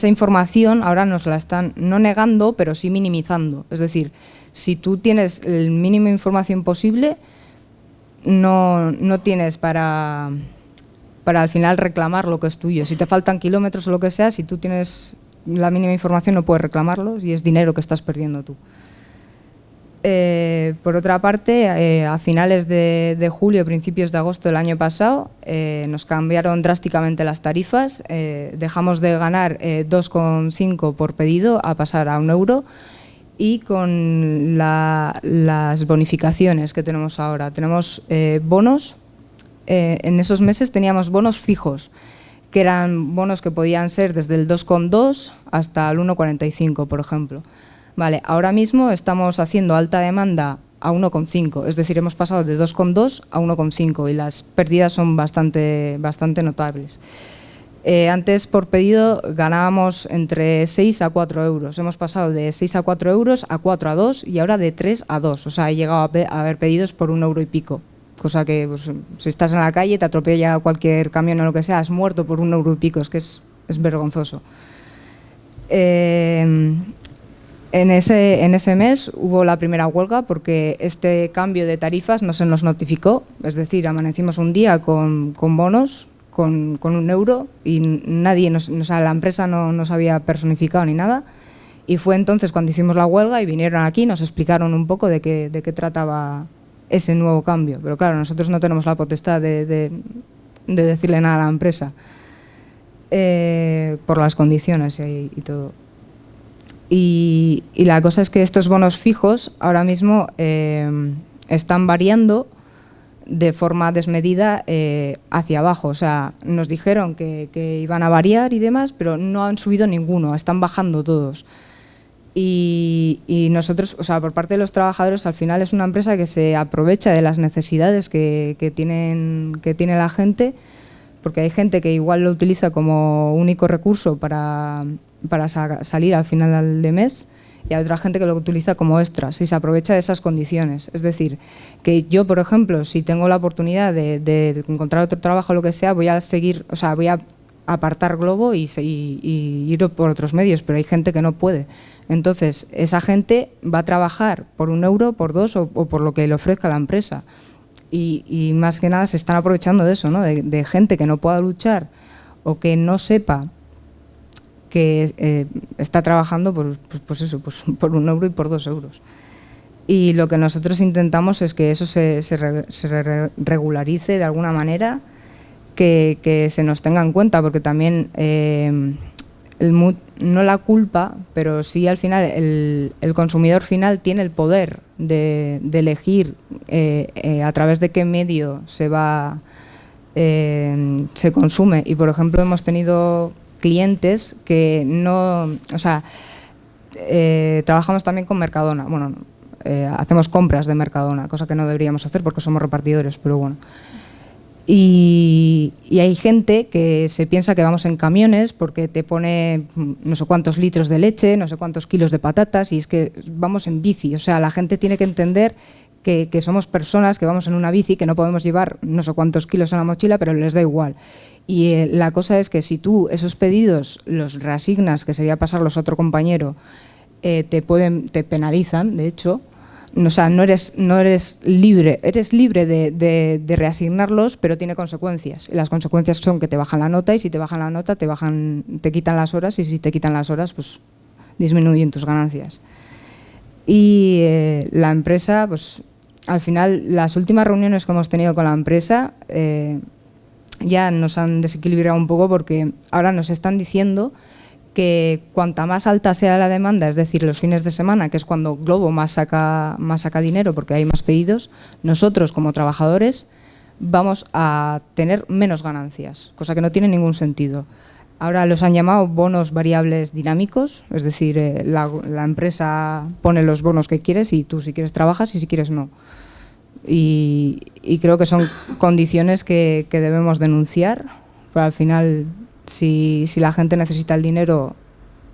información ahora nos la están no negando, pero sí minimizando. Es decir, si tú tienes el mínimo de información posible, no tienes para al final reclamar lo que es tuyo. Si te faltan kilómetros o lo que sea, si tú tienes la mínima información no puedes reclamarlos y es dinero que estás perdiendo tú. Por otra parte, a finales de julio, principios de agosto del año pasado, nos cambiaron drásticamente las tarifas. Dejamos de ganar 2,5 por pedido a pasar a 1 euro, y con las bonificaciones que tenemos ahora. Tenemos bonos, en esos meses teníamos bonos fijos, que eran bonos que podían ser desde el 2,2 hasta el 1,45, por ejemplo. Vale, ahora mismo estamos haciendo alta demanda a 1,5, es decir, hemos pasado de 2,2 a 1,5 y las pérdidas son bastante notables. Antes por pedido ganábamos entre 6 a 4 euros, hemos pasado de 6 a 4 euros a 4 a 2 y ahora de 3 a 2, o sea, he llegado a haber pedidos por 1 euro y pico, cosa que pues, si estás en la calle, te atropella cualquier camión o lo que sea, has muerto por 1 euro y pico, es que es vergonzoso. En ese mes hubo la primera huelga porque este cambio de tarifas no se nos notificó, es decir, amanecimos un día con bonos, con 1 euro y nadie, la empresa no nos había personificado ni nada, y fue entonces cuando hicimos la huelga y vinieron aquí, nos explicaron un poco de qué trataba ese nuevo cambio, pero claro, nosotros no tenemos la potestad de decirle nada a la empresa por las condiciones y todo. Y la cosa es que estos bonos fijos ahora mismo están variando de forma desmedida hacia abajo. O sea, nos dijeron que iban a variar y demás, pero no han subido ninguno, están bajando todos. Y nosotros, o sea, por parte de los trabajadores, al final es una empresa que se aprovecha de las necesidades que tiene la gente, porque hay gente que igual lo utiliza como único recurso para salir al final de mes, y hay otra gente que lo utiliza como extras y se aprovecha de esas condiciones. Es decir, que yo, por ejemplo, si tengo la oportunidad de encontrar otro trabajo o lo que sea, voy a seguir, o sea, voy a apartar Glovo y ir por otros medios, pero hay gente que no puede. Entonces, esa gente va a trabajar por 1 euro, por 2 o por lo que le ofrezca la empresa. Y más que nada se están aprovechando de eso, ¿no? De gente que no pueda luchar o que no sepa que está trabajando por 1 euro y por 2 euros. Y lo que nosotros intentamos es que eso se regularice de alguna manera, que se nos tenga en cuenta, porque también no la culpa, pero sí al final el consumidor final tiene el poder de elegir a través de qué medio se consume. Y por ejemplo hemos tenido clientes que no, o sea, trabajamos también con Mercadona, bueno, hacemos compras de Mercadona, cosa que no deberíamos hacer porque somos repartidores, pero bueno. Y hay gente que se piensa que vamos en camiones porque te pone no sé cuántos litros de leche, no sé cuántos kilos de patatas, y es que vamos en bici. O sea, la gente tiene que entender que somos personas que vamos en una bici, que no podemos llevar no sé cuántos kilos en la mochila, pero les da igual. Y la cosa es que si tú esos pedidos los reasignas, que sería pasarlos a otro compañero, te penalizan, de hecho. O sea, no eres libre, eres libre de reasignarlos, pero tiene consecuencias. Y las consecuencias son que te bajan la nota, y si te bajan la nota te quitan las horas, y si te quitan las horas, pues disminuyen tus ganancias. Y la empresa, pues al final, las últimas reuniones que hemos tenido con la empresa ya nos han desequilibrado un poco, porque ahora nos están diciendo que cuanta más alta sea la demanda, es decir, los fines de semana, que es cuando Glovo más saca dinero porque hay más pedidos, nosotros como trabajadores vamos a tener menos ganancias, cosa que no tiene ningún sentido. Ahora los han llamado bonos variables dinámicos, es decir, la empresa pone los bonos que quieres y tú si quieres trabajas y si quieres no. Y creo que son condiciones que debemos denunciar, pero al final si la gente necesita el dinero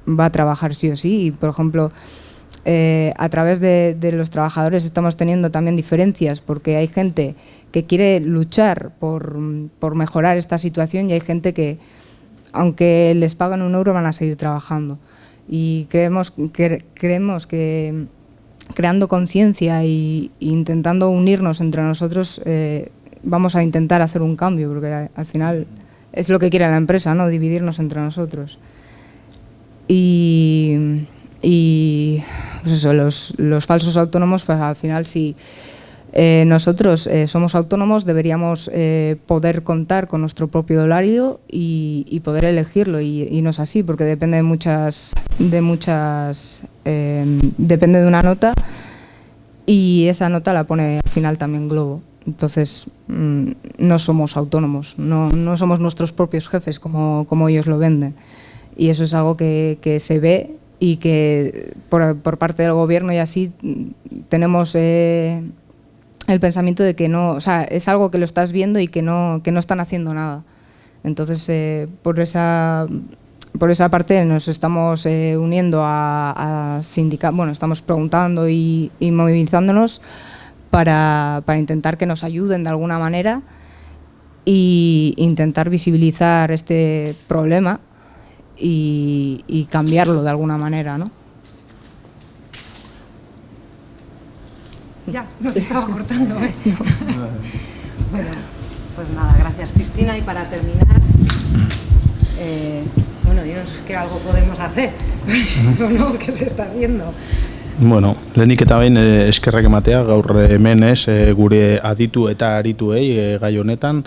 va a trabajar sí o sí. Y por ejemplo, a través de los trabajadores estamos teniendo también diferencias, porque hay gente que quiere luchar por mejorar esta situación y hay gente que, aunque les pagan 1 euro, van a seguir trabajando. Y creemos que creando conciencia e intentando unirnos entre nosotros vamos a intentar hacer un cambio, porque al final es lo que quiere la empresa, ¿no? Dividirnos entre nosotros. y pues eso, los falsos autónomos, pues al final si nosotros somos autónomos deberíamos poder contar con nuestro propio horario y poder elegirlo, y no es así porque depende depende de una nota, y esa nota la pone al final también Glovo. Entonces no somos autónomos, no somos nuestros propios jefes como ellos lo venden, y eso es algo que se ve y que por parte del gobierno y así tenemos el pensamiento de que no, o sea, es algo que lo estás viendo y que no están haciendo nada. Entonces por esa parte nos estamos uniendo a sindicatos, bueno, estamos preguntando y movilizándonos para intentar que nos ayuden de alguna manera e intentar visibilizar este problema y cambiarlo de alguna manera, ¿no? Ya, nos estaba cortando, ¿eh? Bueno, pues nada, gracias Cristina. Y para terminar, bueno, dinos que algo podemos hacer, ¿o no? ¿Qué se está haciendo? Bueno, lehenik eta behin eskerrak ematea, gaur hemen gure aditu eta arituei gai honetan,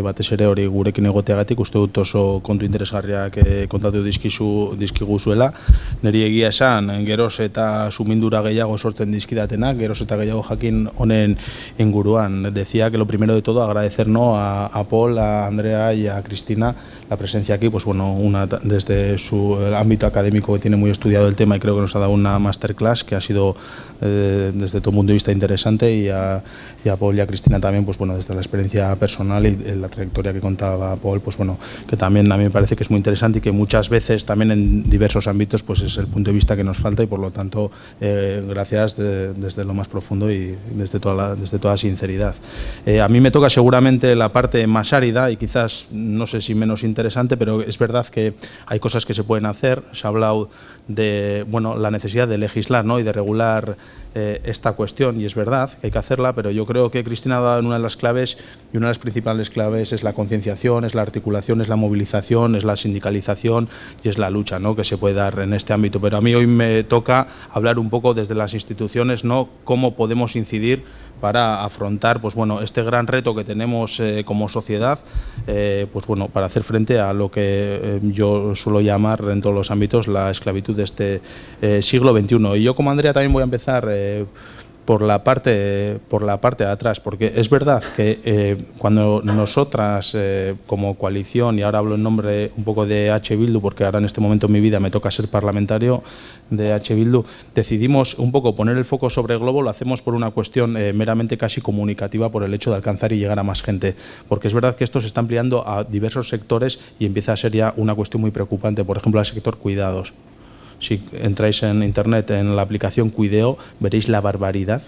batez ere hori gurekin egoteagatik uste dut oso kontu interesgarriak kontatu dizkiguzuela. Neri egia esan, geroz eta sumindura gehiago sortzen dizkidatenak, geroz eta gehiago jakin honen inguruan. Decía que lo primero de todo agradecer, ¿no?, a Paul, a Andrea y a Cristina la presencia aquí, pues bueno, una desde su ámbito académico que tiene muy estudiado el tema y creo que nos ha dado una masterclass que ha sido desde todo punto de vista interesante, y a Paul y a Cristina también, pues bueno, desde la experiencia personal y la trayectoria que contaba Paul, pues bueno, que también a mí me parece que es muy interesante y que muchas veces también en diversos ámbitos pues es el punto de vista que nos falta, y por lo tanto gracias desde lo más profundo y desde toda sinceridad. A mí me toca seguramente la parte más árida y quizás no sé si menos interesante, pero es verdad que hay cosas que se pueden hacer. Se ha hablado de, bueno, la necesidad de legislar, ¿no?, y de regular esta cuestión, y es verdad que hay que hacerla, pero yo creo que Cristina ha dado en una de las claves, y una de las principales claves es la concienciación, es la articulación, es la movilización, es la sindicalización y es la lucha, ¿no?, que se puede dar en este ámbito. Pero a mí hoy me toca hablar un poco desde las instituciones, ¿no?, cómo podemos incidir para afrontar, pues bueno, este gran reto que tenemos como sociedad, pues bueno, para hacer frente a lo que yo suelo llamar en todos los ámbitos la esclavitud de este siglo XXI. Y yo, como Andrea, también voy a empezar por la parte de atrás, porque es verdad que cuando nosotras como coalición, y ahora hablo en nombre un poco de H. Bildu, porque ahora en este momento en mi vida me toca ser parlamentario de H. Bildu, decidimos un poco poner el foco sobre Glovo, lo hacemos por una cuestión meramente casi comunicativa, por el hecho de alcanzar y llegar a más gente, porque es verdad que esto se está ampliando a diversos sectores y empieza a ser ya una cuestión muy preocupante, por ejemplo al sector cuidados. Si entráis en internet, en la aplicación Cuideo, veréis la barbaridad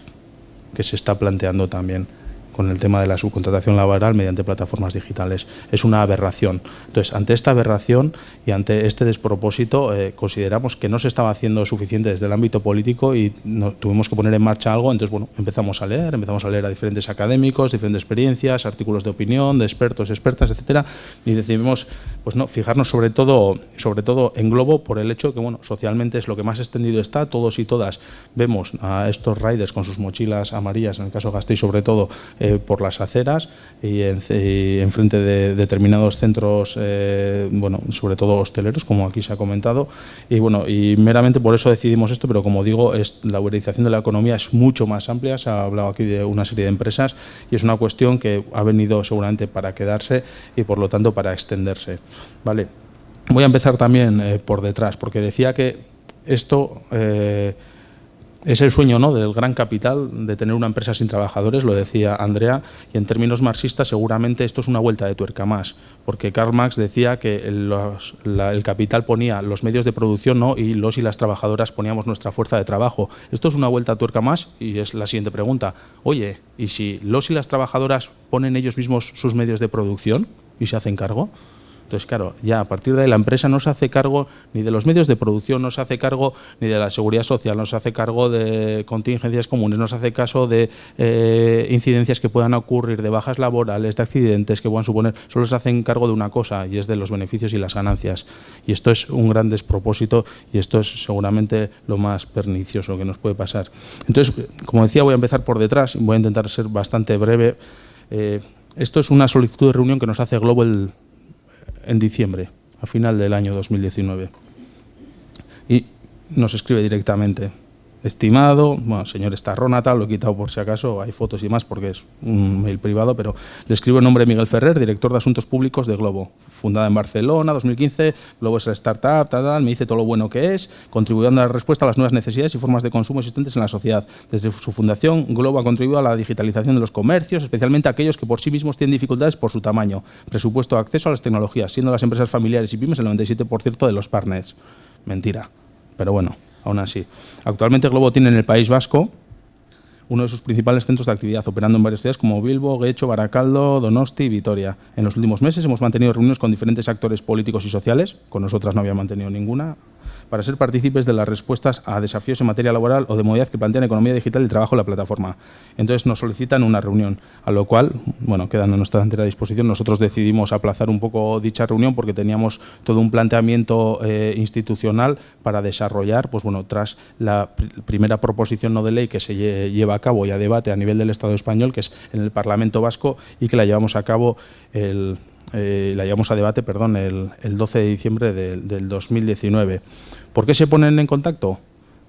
que se está planteando también con el tema de la subcontratación laboral mediante plataformas digitales. Es una aberración. Entonces, ante esta aberración y ante este despropósito, consideramos que no se estaba haciendo suficiente desde el ámbito político y tuvimos que poner en marcha algo. Entonces, bueno, empezamos a leer a diferentes académicos, diferentes experiencias, artículos de opinión, de expertos, expertas, etcétera, y decidimos, pues no, fijarnos sobre todo en Glovo, por el hecho que, bueno, socialmente es lo que más extendido está. Todos y todas vemos a estos riders con sus mochilas amarillas, en el caso de Gasteiz sobre todo, por las aceras y enfrente de determinados centros, bueno, sobre todo hosteleros, como aquí se ha comentado, y bueno, y meramente por eso decidimos esto, pero como digo, la uberización de la economía es mucho más amplia. Se ha hablado aquí de una serie de empresas y es una cuestión que ha venido seguramente para quedarse y por lo tanto para extenderse, ¿vale? Voy a empezar también por detrás, porque decía que esto es el sueño, ¿no?, del gran capital, de tener una empresa sin trabajadores, lo decía Andrea, y en términos marxistas seguramente esto es una vuelta de tuerca más, porque Karl Marx decía que el capital ponía los medios de producción, ¿no?, y los y las trabajadoras poníamos nuestra fuerza de trabajo. Esto es una vuelta a tuerca más, y es la siguiente pregunta. Oye, ¿y si los y las trabajadoras ponen ellos mismos sus medios de producción y se hacen cargo? Entonces, claro, ya a partir de ahí la empresa no se hace cargo ni de los medios de producción, no se hace cargo ni de la seguridad social, no se hace cargo de contingencias comunes, no se hace caso de incidencias que puedan ocurrir, de bajas laborales, de accidentes que puedan suponer, solo se hacen cargo de una cosa y es de los beneficios y las ganancias. Y esto es un gran despropósito y esto es seguramente lo más pernicioso que nos puede pasar. Entonces, como decía, voy a empezar por detrás y voy a intentar ser bastante breve. Esto es una solicitud de reunión que nos hace Globo en diciembre, a final del año 2019. Y nos escribe directamente: estimado, bueno, señor Estarrona, tal, lo he quitado por si acaso, hay fotos y más porque es un mail privado, pero le escribo en nombre de Miguel Ferrer, director de Asuntos Públicos de Globo, fundada en Barcelona, 2015, Globo es la startup, tal, me dice todo lo bueno que es, contribuyendo a la respuesta a las nuevas necesidades y formas de consumo existentes en la sociedad. Desde su fundación, Globo ha contribuido a la digitalización de los comercios, especialmente aquellos que por sí mismos tienen dificultades por su tamaño, presupuesto de acceso a las tecnologías, siendo las empresas familiares y pymes el 97% de los partners. Mentira, pero bueno, aún así. Actualmente Globo tiene en el País Vasco uno de sus principales centros de actividad, operando en varias ciudades como Bilbo, Guecho, Baracaldo, Donosti y Vitoria. En los últimos meses hemos mantenido reuniones con diferentes actores políticos y sociales, con nosotras no había mantenido ninguna, para ser partícipes de las respuestas a desafíos en materia laboral o de movilidad que plantean economía digital y trabajo en la plataforma. Entonces nos solicitan una reunión, a lo cual, bueno, quedando a nuestra entera disposición, nosotros decidimos aplazar un poco dicha reunión porque teníamos todo un planteamiento institucional para desarrollar, pues bueno, tras la primera proposición no de ley que se lleva a cabo y a debate a nivel del Estado español, que es en el Parlamento Vasco, y que la llevamos a cabo el 12 de diciembre del 2019. ¿Por qué se ponen en contacto?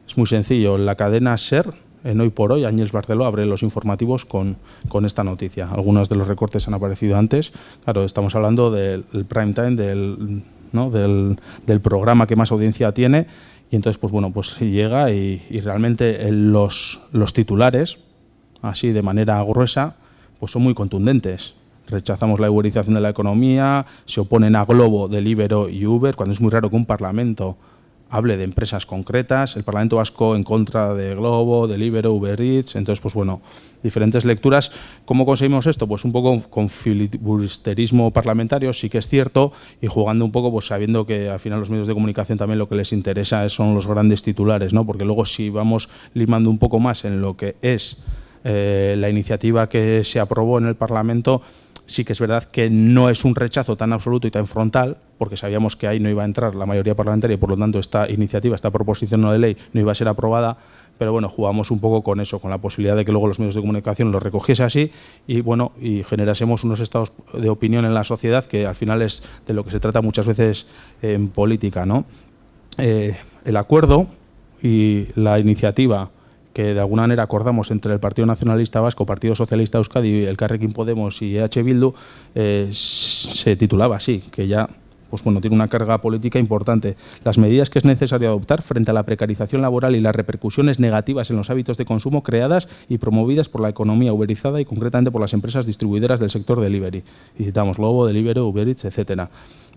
Es muy sencillo. La cadena SER, en Hoy por Hoy, Ángels Barceló, abre los informativos con esta noticia. Algunos de los recortes han aparecido antes. Claro, estamos hablando del prime time, del programa que más audiencia tiene. Y entonces, pues bueno, pues llega y realmente los titulares, así de manera gruesa, pues son muy contundentes. Rechazamos la uberización de la economía, se oponen a Globo, Deliveroo y Uber, cuando es muy raro que un Parlamento hable de empresas concretas. El Parlamento Vasco en contra de Globo, Deliveroo, Uber Eats. Entonces, pues bueno, diferentes lecturas. ¿Cómo conseguimos esto? Pues un poco con filibusterismo parlamentario, sí que es cierto, y jugando un poco, pues sabiendo que al final los medios de comunicación también lo que les interesa son los grandes titulares, ¿no? Porque luego si vamos limando un poco más en lo que es la iniciativa que se aprobó en el Parlamento, sí que es verdad que no es un rechazo tan absoluto y tan frontal, porque sabíamos que ahí no iba a entrar la mayoría parlamentaria y por lo tanto esta iniciativa, esta proposición no de ley no iba a ser aprobada, pero bueno, jugamos un poco con eso, con la posibilidad de que luego los medios de comunicación lo recogiese así y bueno, y generásemos unos estados de opinión en la sociedad, que al final es de lo que se trata muchas veces en política, ¿no? El acuerdo y la iniciativa que de alguna manera acordamos entre el Partido Nacionalista Vasco, Partido Socialista de Euskadi, Elkarrekin Podemos y EH Bildu, se titulaba así, que ya pues bueno, tiene una carga política importante. Las medidas que es necesario adoptar frente a la precarización laboral y las repercusiones negativas en los hábitos de consumo creadas y promovidas por la economía uberizada y concretamente por las empresas distribuidoras del sector delivery. Y citamos Globo, Deliveroo, Uber Eats, etcétera.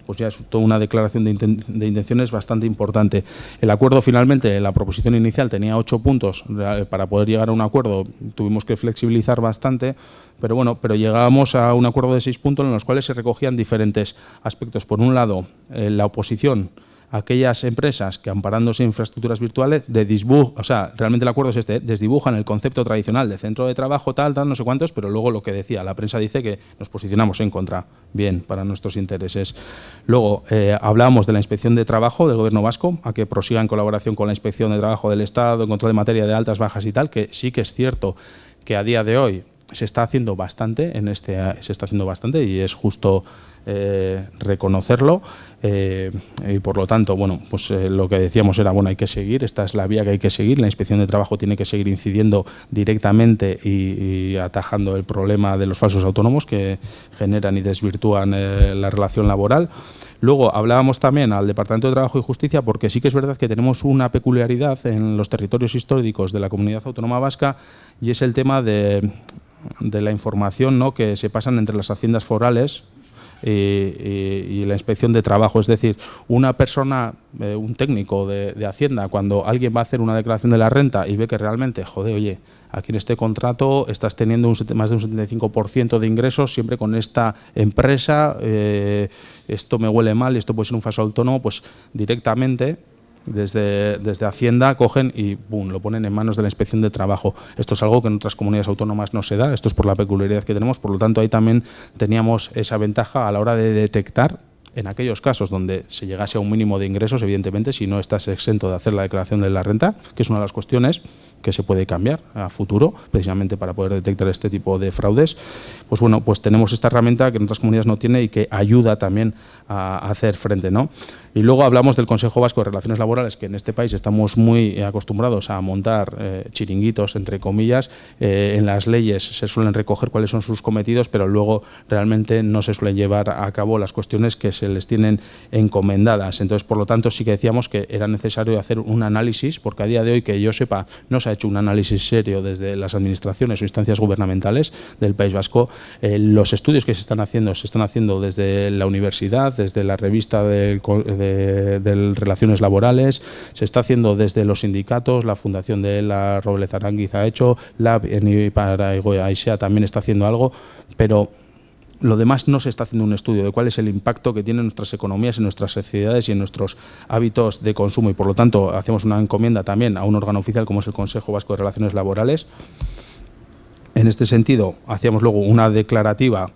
Pues ya es toda una declaración de intenciones bastante importante. El acuerdo finalmente, la proposición inicial tenía 8 puntos. Para poder llegar a un acuerdo tuvimos que flexibilizar bastante, pero bueno, llegábamos a un acuerdo de 6 puntos en los cuales se recogían diferentes aspectos. Por un lado, la oposición a aquellas empresas que, amparándose en infraestructuras virtuales, realmente el acuerdo es este, desdibujan el concepto tradicional de centro de trabajo, tal, no sé cuántos, pero luego lo que decía, la prensa dice que nos posicionamos en contra, bien, para nuestros intereses. Luego, hablábamos de la Inspección de Trabajo del Gobierno vasco, a que prosiga en colaboración con la Inspección de Trabajo del Estado, en control de materia de altas, bajas y tal, que sí que es cierto que a día de hoy se está haciendo bastante y es justo reconocerlo, y por lo tanto, bueno, pues lo que decíamos era, bueno, hay que seguir, esta es la vía que hay que seguir, la Inspección de Trabajo tiene que seguir incidiendo directamente y atajando el problema de los falsos autónomos que generan y desvirtúan la relación laboral. Luego hablábamos también al Departamento de Trabajo y Justicia, porque sí que es verdad que tenemos una peculiaridad en los territorios históricos de la Comunidad Autónoma Vasca, y es el tema de la información, ¿no?, que se pasan entre las haciendas forales y la inspección de trabajo. Es decir, una persona, un técnico de Hacienda, cuando alguien va a hacer una declaración de la renta y ve que realmente, joder, oye, aquí en este contrato estás teniendo más de un 75% de ingresos siempre con esta empresa, esto me huele mal, esto puede ser un falso autónomo, pues directamente desde Hacienda cogen y ¡bum!, lo ponen en manos de la Inspección de Trabajo. Esto es algo que en otras comunidades autónomas no se da, esto es por la peculiaridad que tenemos, por lo tanto ahí también teníamos esa ventaja a la hora de detectar en aquellos casos donde se llegase a un mínimo de ingresos, evidentemente, si no estás exento de hacer la declaración de la renta, que es una de las cuestiones que se puede cambiar a futuro, precisamente para poder detectar este tipo de fraudes, pues bueno, pues tenemos esta herramienta que en otras comunidades no tiene y que ayuda también a hacer frente, ¿no? Y luego hablamos del Consejo Vasco de Relaciones Laborales, que en este país estamos muy acostumbrados a montar chiringuitos, entre comillas. En las leyes se suelen recoger cuáles son sus cometidos, pero luego realmente no se suelen llevar a cabo las cuestiones que se les tienen encomendadas. Entonces, por lo tanto, sí que decíamos que era necesario hacer un análisis, porque a día de hoy, que yo sepa, no se ha hecho un análisis serio desde las administraciones o instancias gubernamentales del País Vasco. Los estudios que se están haciendo desde la universidad, desde la revista de Relaciones Laborales, se está haciendo desde los sindicatos, la Fundación de la Robles Aránguiz ha hecho, la para Aisea también está haciendo algo, pero lo demás no se está haciendo un estudio de cuál es el impacto que tienen nuestras economías, en nuestras sociedades y en nuestros hábitos de consumo, y por lo tanto hacemos una encomienda también a un órgano oficial como es el Consejo Vasco de Relaciones Laborales. En este sentido, hacíamos luego una declarativa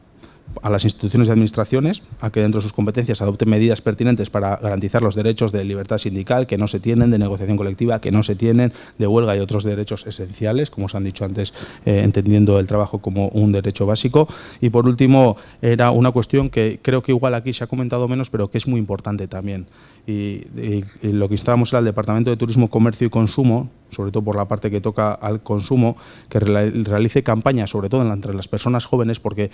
a las instituciones y administraciones a que dentro de sus competencias adopten medidas pertinentes para garantizar los derechos de libertad sindical que no se tienen, de negociación colectiva que no se tienen, de huelga y otros derechos esenciales, como os han dicho antes, entendiendo el trabajo como un derecho básico. Y por último, era una cuestión que creo que igual aquí se ha comentado menos, pero que es muy importante también. Y lo que instábamos era al Departamento de Turismo, Comercio y Consumo, sobre todo por la parte que toca al consumo, que realice campañas, sobre todo entre las personas jóvenes, porque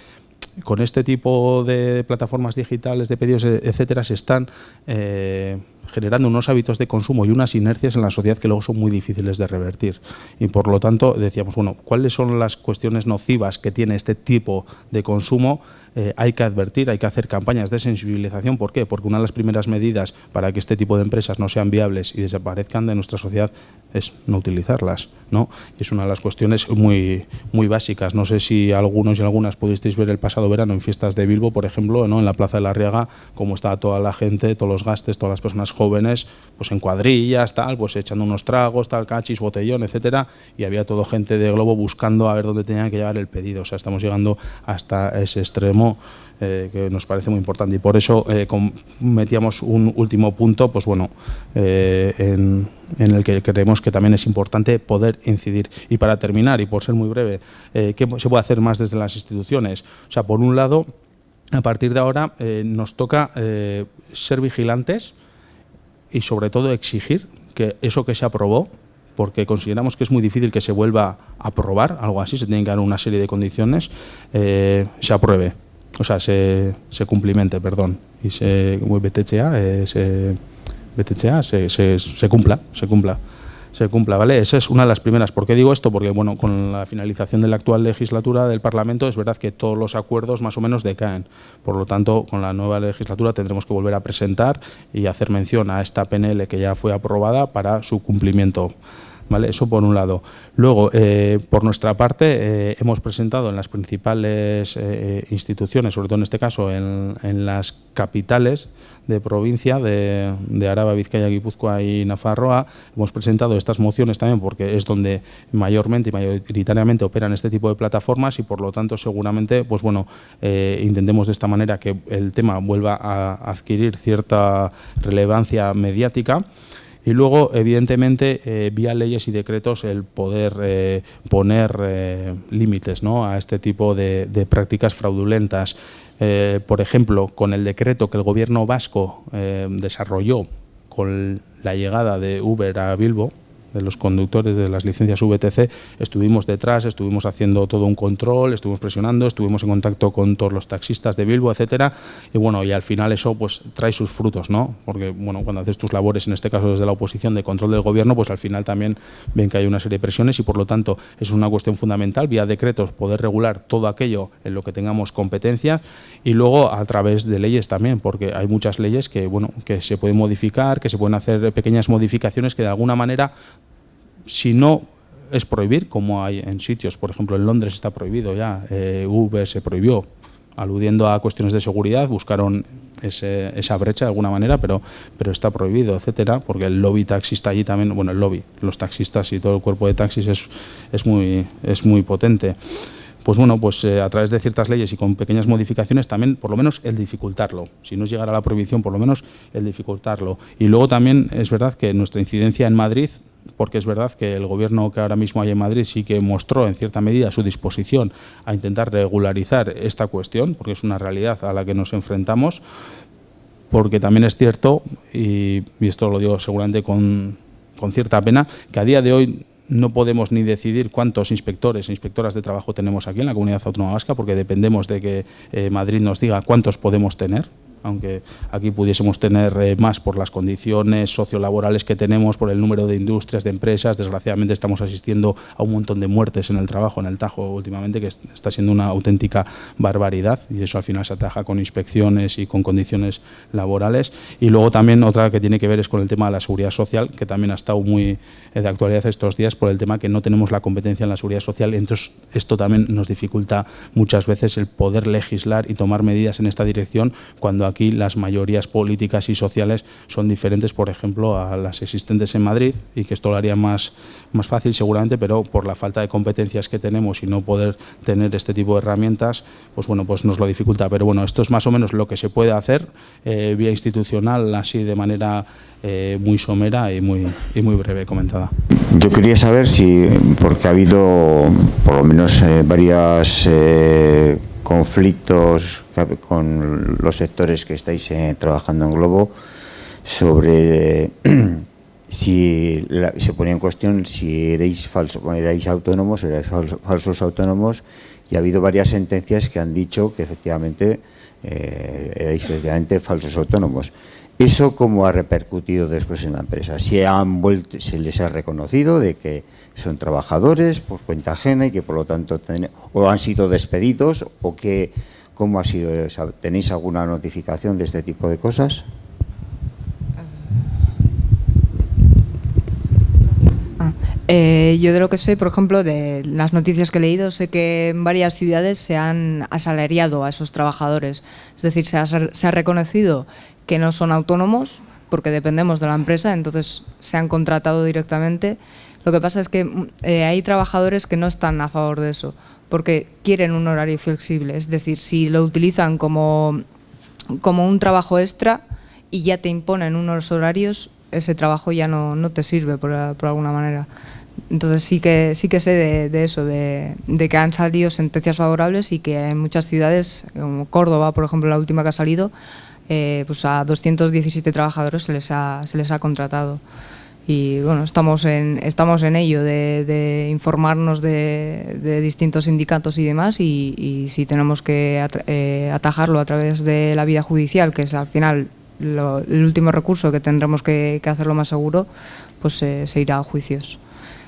con este tipo de plataformas digitales, de pedidos, etcétera, se están generando unos hábitos de consumo y unas inercias en la sociedad que luego son muy difíciles de revertir. Y por lo tanto decíamos, bueno, ¿cuáles son las cuestiones nocivas que tiene este tipo de consumo? Hay que advertir, hay que hacer campañas de sensibilización. ¿Por qué? Porque una de las primeras medidas para que este tipo de empresas no sean viables y desaparezcan de nuestra sociedad es no utilizarlas, ¿no? Y es una de las cuestiones muy, muy básicas. No sé si algunos y algunas pudisteis ver el pasado verano en fiestas de Bilbo, por ejemplo, ¿no?, en la Plaza de la Riaga, cómo estaba toda la gente, todos los gastes, todas las personas jóvenes, pues en cuadrillas, tal, pues echando unos tragos, tal, cachis, botellón, etcétera, y había toda gente de Globo buscando a ver dónde tenían que llevar el pedido. O sea, estamos llegando hasta ese extremo que nos parece muy importante, y por eso metíamos un último punto, pues bueno, en el que creemos que también es importante poder incidir. Y para terminar, y por ser muy breve, ¿qué se puede hacer más desde las instituciones? O sea, por un lado, a partir de ahora nos toca ser vigilantes y sobre todo exigir que eso que se aprobó, porque consideramos que es muy difícil que se vuelva a aprobar algo así, se tienen que dar una serie de condiciones, se apruebe, o sea, se cumplimente, perdón, y se cumpla, ¿vale? Esa es una de las primeras. ¿Por qué digo esto? Porque, bueno, con la finalización de la actual legislatura del Parlamento es verdad que todos los acuerdos más o menos decaen. Por lo tanto, con la nueva legislatura tendremos que volver a presentar y hacer mención a esta PNL que ya fue aprobada para su cumplimiento. ¿Vale? Eso por un lado. Luego, por nuestra parte, hemos presentado en las principales instituciones, sobre todo en este caso en las capitales de provincia de Araba, Vizcaya, Guipúzcoa y Nafarroa, hemos presentado estas mociones también porque es donde mayormente y mayoritariamente operan este tipo de plataformas, y por lo tanto seguramente, pues bueno, intentemos de esta manera que el tema vuelva a adquirir cierta relevancia mediática. Y luego, evidentemente, vía leyes y decretos, el poder poner límites, ¿no?, a este tipo de prácticas fraudulentas. Por ejemplo, con el decreto que el Gobierno vasco desarrolló con la llegada de Uber a Bilbo, de los conductores de las licencias VTC, estuvimos detrás, estuvimos haciendo todo un control, estuvimos presionando, estuvimos en contacto con todos los taxistas de Bilbo, etcétera, y bueno, y al final eso pues trae sus frutos, ¿no? Porque bueno, cuando haces tus labores, en este caso desde la oposición, de control del gobierno, pues al final también ven que hay una serie de presiones y por lo tanto es una cuestión fundamental, vía decretos, poder regular todo aquello en lo que tengamos competencia y luego a través de leyes también, porque hay muchas leyes que, bueno, que se pueden modificar, que se pueden hacer pequeñas modificaciones que de alguna manera, si no es prohibir, como hay en sitios, por ejemplo en Londres está prohibido ya, Uber se prohibió, aludiendo a cuestiones de seguridad, buscaron esa brecha de alguna manera, pero está prohibido, etcétera, porque el lobby taxista allí también, bueno, el lobby, los taxistas y todo el cuerpo de taxis es muy potente. Pues bueno, pues a través de ciertas leyes y con pequeñas modificaciones también, por lo menos el dificultarlo. Si no es llegar a la prohibición, por lo menos el dificultarlo. Y luego también es verdad que nuestra incidencia en Madrid, porque es verdad que el gobierno que ahora mismo hay en Madrid sí que mostró en cierta medida su disposición a intentar regularizar esta cuestión, porque es una realidad a la que nos enfrentamos, porque también es cierto, y esto lo digo seguramente con cierta pena, que a día de hoy no podemos ni decidir cuántos inspectores e inspectoras de trabajo tenemos aquí en la Comunidad Autónoma Vasca, porque dependemos de que Madrid nos diga cuántos podemos tener, aunque aquí pudiésemos tener más por las condiciones sociolaborales que tenemos, por el número de industrias, de empresas. Desgraciadamente estamos asistiendo a un montón de muertes en el trabajo, en el Tajo últimamente, que está siendo una auténtica barbaridad, y eso al final se ataja con inspecciones y con condiciones laborales. Y luego también otra que tiene que ver es con el tema de la seguridad social, que también ha estado muy de actualidad estos días por el tema que no tenemos la competencia en la seguridad social. Entonces esto también nos dificulta muchas veces el poder legislar y tomar medidas en esta dirección, cuando aquí las mayorías políticas y sociales son diferentes, por ejemplo, a las existentes en Madrid, y que esto lo haría más fácil seguramente, pero por la falta de competencias que tenemos y no poder tener este tipo de herramientas, pues bueno, pues nos lo dificulta. Pero bueno, esto es más o menos lo que se puede hacer vía institucional, así de manera muy somera y muy breve comentada. Yo quería saber si, porque ha habido por lo menos varias conflictos con los sectores que estáis trabajando en Glovo, sobre si se ponía en cuestión si erais autónomos, erais falsos autónomos, y ha habido varias sentencias que han dicho que efectivamente erais efectivamente falsos autónomos. ¿Eso cómo ha repercutido después en la empresa? ¿Se les ha reconocido de que son trabajadores por cuenta ajena y que por lo tanto o han sido despedidos, o qué, cómo ha sido? ¿Tenéis alguna notificación de este tipo de cosas? Yo de lo que sé, por ejemplo, de las noticias que he leído, sé que en varias ciudades se han asalariado a esos trabajadores. Es decir, se ha reconocido que no son autónomos porque dependemos de la empresa, entonces se han contratado directamente. Lo que pasa es que hay trabajadores que no están a favor de eso, porque quieren un horario flexible. Es decir, si lo utilizan como un trabajo extra y ya te imponen unos horarios, ese trabajo ya no te sirve por alguna manera. Entonces sí que sé de eso, de que han salido sentencias favorables, y que en muchas ciudades, como Córdoba, por ejemplo, la última que ha salido, pues a 217 trabajadores se les ha contratado. Y bueno, estamos en ello de informarnos de distintos sindicatos y demás, y si tenemos que atajarlo a través de la vía judicial, que es al final el último recurso, que tendremos que hacerlo más seguro, pues se irá a juicios.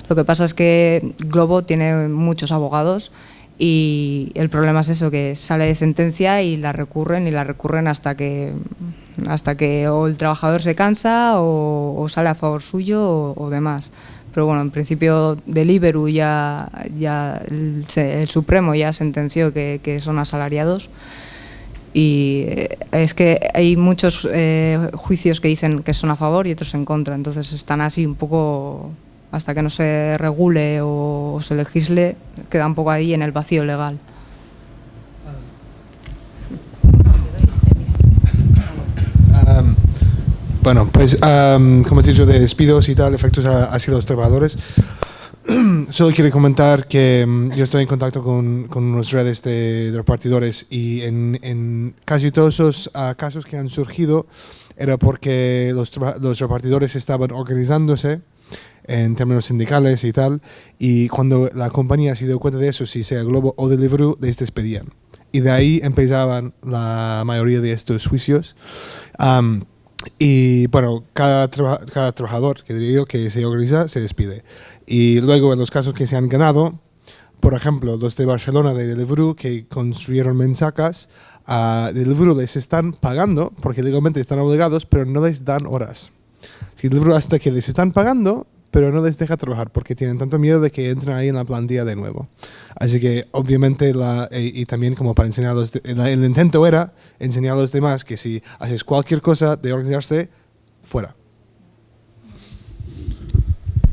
Lo que pasa es que Glovo tiene muchos abogados, y el problema es eso, que sale de sentencia y la recurren hasta que o el trabajador se cansa o sale a favor suyo o demás. Pero bueno, en principio Deliveroo ya el Supremo ya sentenció que son asalariados, y es que hay muchos juicios que dicen que son a favor y otros en contra, entonces están así un poco, hasta que no se regule o se legisle, queda un poco ahí en el vacío legal. Bueno, pues como has dicho, de despidos y tal, efectos hacia los trabajadores. Solo quiero comentar que yo estoy en contacto con unas redes de repartidores, y en casi todos esos casos que han surgido era porque los repartidores estaban organizándose en términos sindicales y tal, y cuando la compañía se dio cuenta de eso, si sea Globo o Deliveroo, les despedían. Y de ahí empezaban la mayoría de estos juicios. Y bueno, cada trabajador, que diría yo, que se organiza, se despide. Y luego en los casos que se han ganado, por ejemplo, los de Barcelona de Deliveroo, que construyeron mensacas, a Deliveroo les están pagando, porque legalmente están obligados, pero no les dan horas. Si Deliveroo hasta que les están pagando, pero no les deja trabajar, porque tienen tanto miedo de que entren ahí en la plantilla de nuevo. Así que, obviamente, y también como para enseñar a los el intento era enseñar a los demás que si haces cualquier cosa de organizarse, fuera.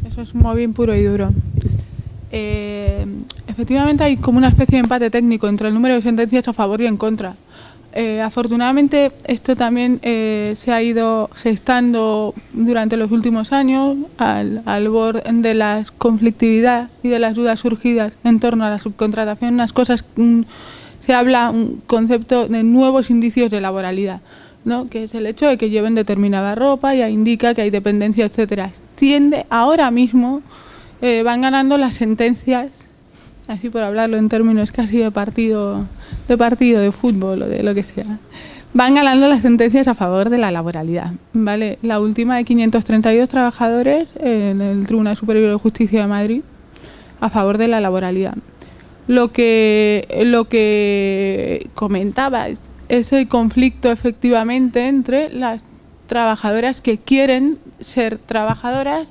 Eso es mobbing puro y duro. Efectivamente hay como una especie de empate técnico entre el número de sentencias a favor y en contra. Afortunadamente esto también se ha ido gestando durante los últimos años al borde de la conflictividad y de las dudas surgidas en torno a la subcontratación. Unas cosas, se habla un concepto de nuevos indicios de laboralidad, ¿no? Que es el hecho de que lleven determinada ropa, ya indica que hay dependencia, etcétera. Tiende ahora mismo, van ganando las sentencias, así por hablarlo en términos casi de partido de fútbol o de lo que sea, van ganando las sentencias a favor de la laboralidad, ¿vale? La última de 532 trabajadores en el Tribunal Superior de Justicia de Madrid a favor de la laboralidad. Lo que comentaba es el conflicto efectivamente entre las trabajadoras que quieren ser trabajadoras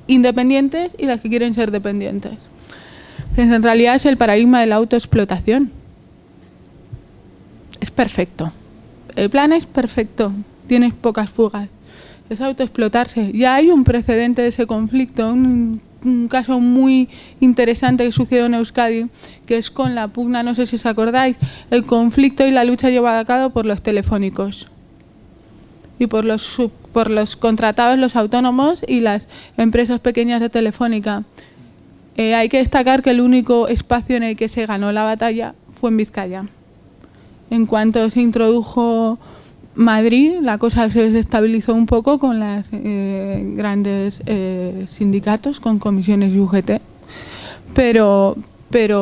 independientes y las que quieren ser dependientes. Pues en realidad es el paradigma de la autoexplotación. Es perfecto. El plan es perfecto. Tienes pocas fugas. Es autoexplotarse. Ya hay un precedente de ese conflicto, un caso muy interesante que sucedió en Euskadi, que es con la pugna, no sé si os acordáis, el conflicto y la lucha llevada a cabo por los telefónicos y por los contratados, los autónomos y las empresas pequeñas de Telefónica. Hay que destacar que el único espacio en el que se ganó la batalla fue en Vizcaya. En cuanto se introdujo Madrid, la cosa se desestabilizó un poco con los grandes sindicatos, con comisiones y UGT, pero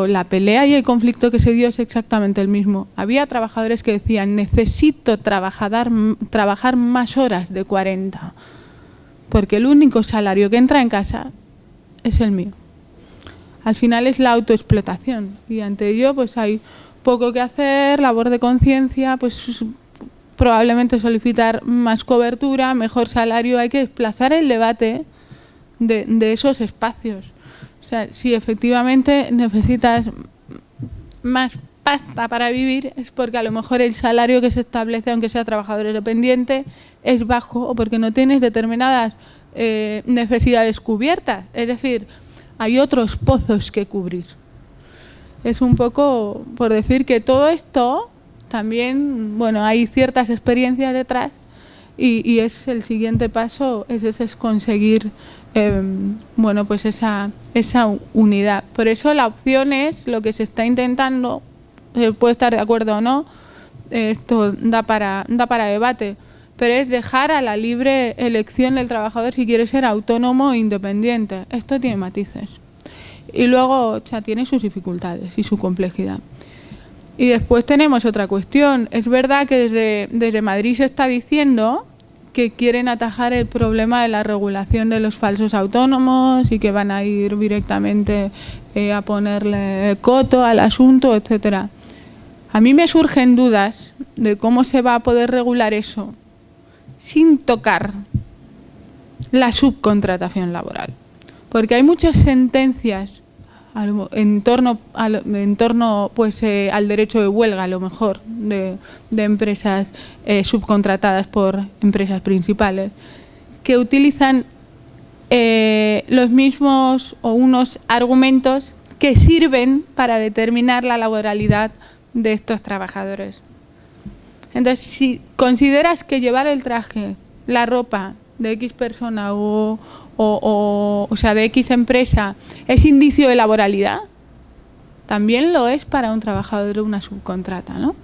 la pelea y el conflicto que se dio es exactamente el mismo. Había trabajadores que decían: necesito trabajar más horas de 40, porque el único salario que entra en casa es el mío. Al final es la autoexplotación y ante ello pues hay poco que hacer, labor de conciencia, pues probablemente solicitar más cobertura, mejor salario. Hay que desplazar el debate de esos espacios. O sea, si efectivamente necesitas más pasta para vivir, es porque a lo mejor el salario que se establece, aunque sea trabajador dependiente, es bajo o porque no tienes determinadas necesidades cubiertas. Es decir, hay otros pozos que cubrir. Es un poco por decir que todo esto también, bueno, hay ciertas experiencias detrás y es el siguiente paso, es conseguir bueno, pues esa unidad. Por eso la opción es lo que se está intentando, se puede estar de acuerdo o no, esto da para debate, pero es dejar a la libre elección del trabajador si quiere ser autónomo o independiente. Esto tiene matices. Y luego, o sea, tiene sus dificultades y su complejidad. Y después tenemos otra cuestión. Es verdad que desde Madrid se está diciendo que quieren atajar el problema de la regulación de los falsos autónomos y que van a ir directamente a ponerle coto al asunto, etcétera. A mí me surgen dudas de cómo se va a poder regular eso sin tocar la subcontratación laboral. Porque hay muchas sentencias en torno pues, al derecho de huelga, a lo mejor, de empresas subcontratadas por empresas principales, que utilizan los mismos o unos argumentos que sirven para determinar la laboralidad de estos trabajadores. Entonces, si consideras que llevar el traje, la ropa de X persona o sea, de X empresa es indicio de laboralidad, también lo es para un trabajador de una subcontrata, ¿no?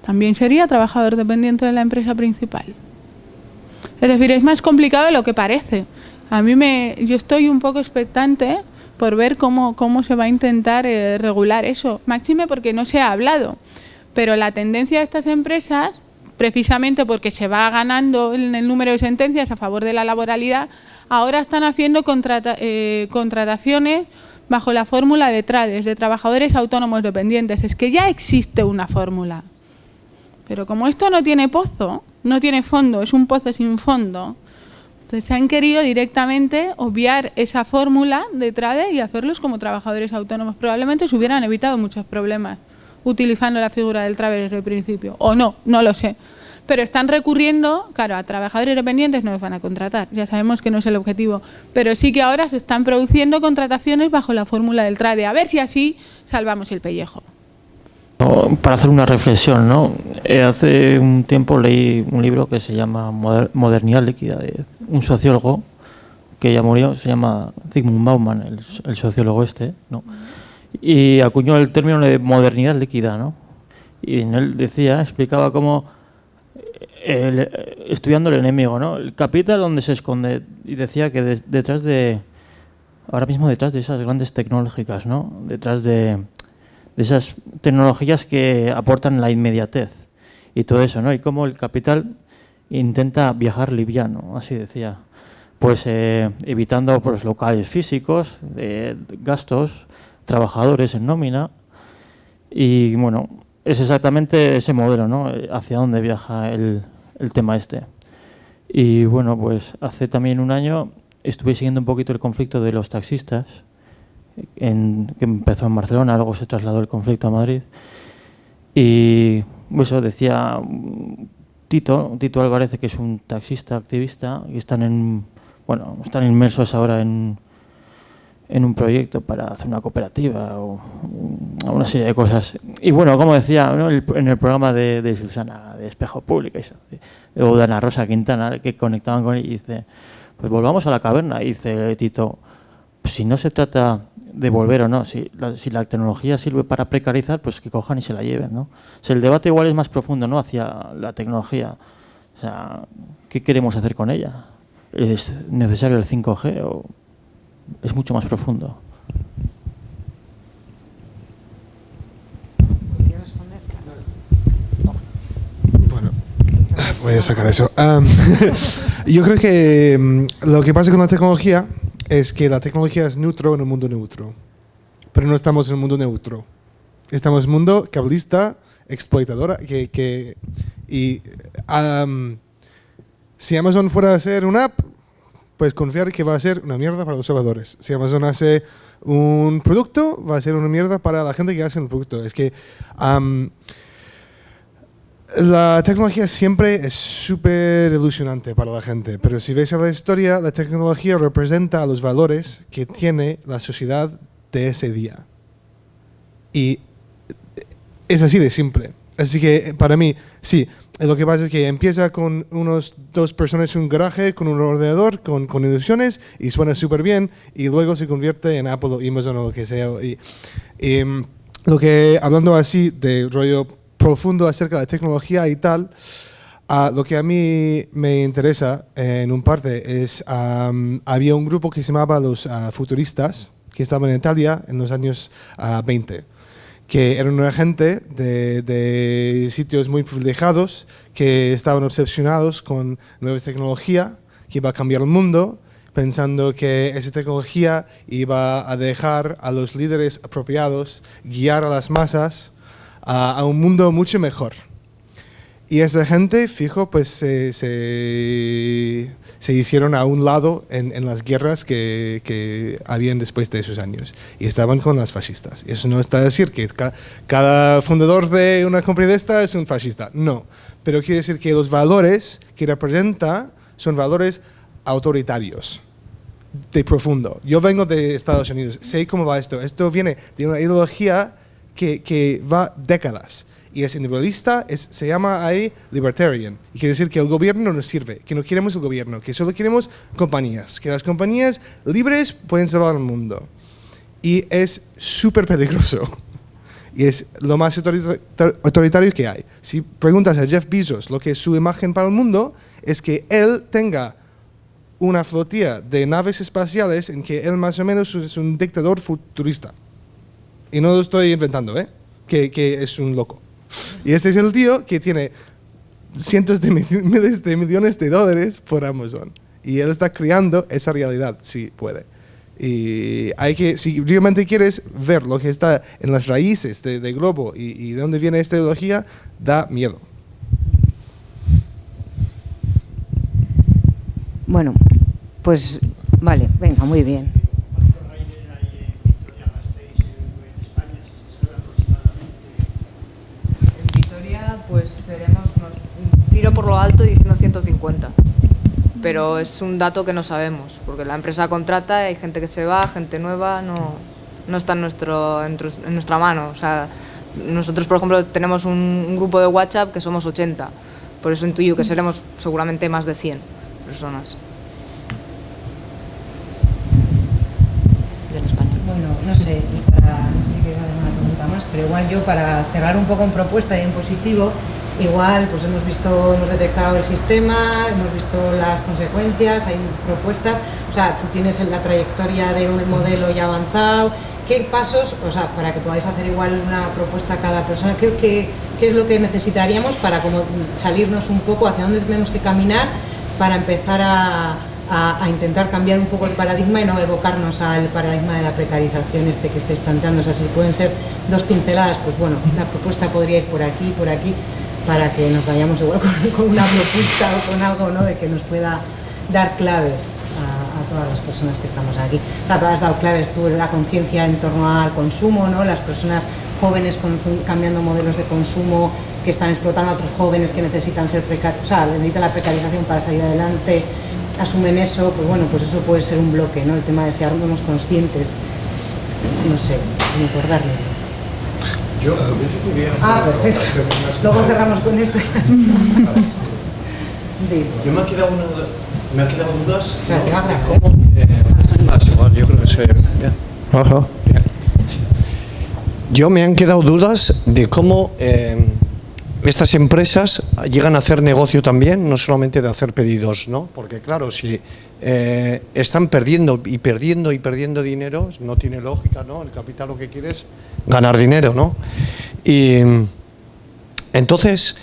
También sería trabajador dependiente de la empresa principal. Es decir, es más complicado de lo que parece. Yo estoy un poco expectante por ver cómo se va a intentar regular eso. Máxime porque no se ha hablado. Pero la tendencia de estas empresas, precisamente porque se va ganando en el número de sentencias a favor de la laboralidad, ahora están haciendo contrataciones bajo la fórmula de trades, de trabajadores autónomos dependientes. Es que ya existe una fórmula. Pero como esto no tiene pozo, no tiene fondo, es un pozo sin fondo, entonces han querido directamente obviar esa fórmula de trade y hacerlos como trabajadores autónomos. Probablemente se hubieran evitado muchos problemas utilizando la figura del trade desde el principio. O no lo sé. Pero están recurriendo, claro, a trabajadores dependientes no los van a contratar. Ya sabemos que no es el objetivo. Pero sí que ahora se están produciendo contrataciones bajo la fórmula del trade. A ver si así salvamos el pellejo. Para hacer una reflexión, ¿no? Hace un tiempo leí un libro que se llama Modernidad líquida, de un sociólogo que ya murió, se llama Zygmunt Bauman, el sociólogo este, ¿no? Y acuñó el término de modernidad líquida, ¿no? Y en él explicaba cómo, estudiando el enemigo, ¿no? El capital donde se esconde, y decía que ahora mismo detrás de esas grandes tecnológicas, ¿no? Detrás de esas tecnologías que aportan la inmediatez y todo eso, ¿no? Y cómo el capital intenta viajar liviano, así decía, pues evitando pues, locales físicos, gastos, trabajadores en nómina, y bueno, es exactamente ese modelo, ¿no? Hacia dónde viaja el tema este. Y bueno, pues hace también un año estuve siguiendo un poquito el conflicto de los taxistas, que empezó en Barcelona, luego se trasladó el conflicto a Madrid, y eso decía Tito Álvarez, que es un taxista activista, y están inmersos ahora en un proyecto para hacer una cooperativa o una serie de cosas. Y bueno, como decía, ¿no? En el programa de Susana, de Espejo Público, o de Ana Rosa Quintana, que conectaban con él, y dice, pues volvamos a la caverna. Y dice Tito, si no se trata de volver o no, si la tecnología sirve para precarizar, pues que cojan y se la lleven, ¿no? O sea, el debate igual es más profundo, ¿no? Hacia la tecnología. O sea, ¿qué queremos hacer con ella? ¿Es necesario el 5G o es mucho más profundo? Bueno, voy a sacar eso. Yo creo que lo que pasa con la tecnología es que la tecnología es neutro en un mundo neutro, pero no estamos en un mundo neutro. Estamos en un mundo capitalista, exploitadora, si Amazon fuera a hacer una app, pues confiar que va a ser una mierda para los trabajadores. Si Amazon hace un producto, va a ser una mierda para la gente que hace el producto. Es que la tecnología siempre es súper ilusionante para la gente, pero si ves a la historia, la tecnología representa los valores que tiene la sociedad de ese día. Y es así de simple. Así que para mí, sí, lo que pasa es que empieza con dos personas en un garaje, con un ordenador, con ilusiones, y suena súper bien, y luego se convierte en Apple o Amazon o lo que sea. Y lo que, hablando así de rollo profundo acerca de la tecnología y tal, lo que a mí me interesa en un parte es, había un grupo que se llamaba los futuristas, que estaban en Italia en los años 20, que eran una gente de sitios muy privilegiados que estaban obsesionados con nueva tecnología que iba a cambiar el mundo, pensando que esa tecnología iba a dejar a los líderes apropiados guiar a las masas a un mundo mucho mejor. Y esa gente, fijo, pues se hicieron a un lado en las guerras que habían después de esos años. Y estaban con las fascistas. Eso no está a decir que cada fundador de una compañía de esta es un fascista. No. Pero quiere decir que los valores que representa son valores autoritarios, de profundo. Yo vengo de Estados Unidos. Sé cómo va esto. Esto viene de una ideología que va décadas. Y es individualista, se llama ahí libertarian. Y quiere decir que el gobierno no nos sirve, que no queremos el gobierno, que solo queremos compañías, que las compañías libres pueden salvar el mundo. Y es súper peligroso. Y es lo más autoritario que hay. Si preguntas a Jeff Bezos lo que es su imagen para el mundo, es que él tenga una flotilla de naves espaciales en que él más o menos es un dictador futurista. Y no lo estoy inventando, que es un loco. Y este es el tío que tiene cientos de miles de millones de dólares por Amazon. Y él está creando esa realidad, si puede. Y hay que, si realmente quieres ver lo que está en las raíces de Globo y de dónde viene esta ideología, da miedo. Bueno, pues vale, venga, muy bien. En Vitoria, pues seremos tiro por lo alto diciendo 150. Pero es un dato que no sabemos, porque la empresa contrata, hay gente que se va, gente nueva, no está en nuestra mano. O sea, nosotros, por ejemplo, tenemos un grupo de WhatsApp que somos 80, por eso intuyo que seremos seguramente más de 100 personas. Del español. Bueno, no sé si queréis hacer una pregunta más, pero igual yo, para cerrar un poco en propuesta y en positivo, igual pues hemos detectado el sistema, hemos visto las consecuencias, hay propuestas, o sea, tú tienes la trayectoria de un modelo ya avanzado, ¿qué pasos, o sea, para que podáis hacer igual una propuesta a cada persona, qué es lo que necesitaríamos para como salirnos un poco hacia dónde tenemos que caminar para empezar a intentar cambiar un poco el paradigma y no evocarnos al paradigma de la precarización que estáis planteando? O sea, si pueden ser 2 pinceladas, pues bueno, la propuesta podría ir por aquí, para que nos vayamos igual con una propuesta o con algo, ¿no?, de que nos pueda dar claves a todas las personas que estamos aquí. Tú has dado claves tú de la conciencia en torno al consumo, ¿no?, las personas jóvenes cambiando modelos de consumo que están explotando a otros jóvenes que necesitan necesitan la precarización para salir adelante, asumen eso, pues bueno, pues eso puede ser un bloque, ¿no?, el tema de ser conscientes, no sé, como por darle más. Yo quería perfecto. Luego cerramos con esto y ya está. Yo me ha quedado dudas, ¿no?, Espérate, de cómo... igual, yo creo que se... Ajá. Yo me han quedado dudas de cómo estas empresas llegan a hacer negocio también, no solamente de hacer pedidos, ¿no? Porque claro, si están perdiendo dinero, no tiene lógica, ¿no? El capital lo que quiere es ganar dinero, ¿no? Y entonces,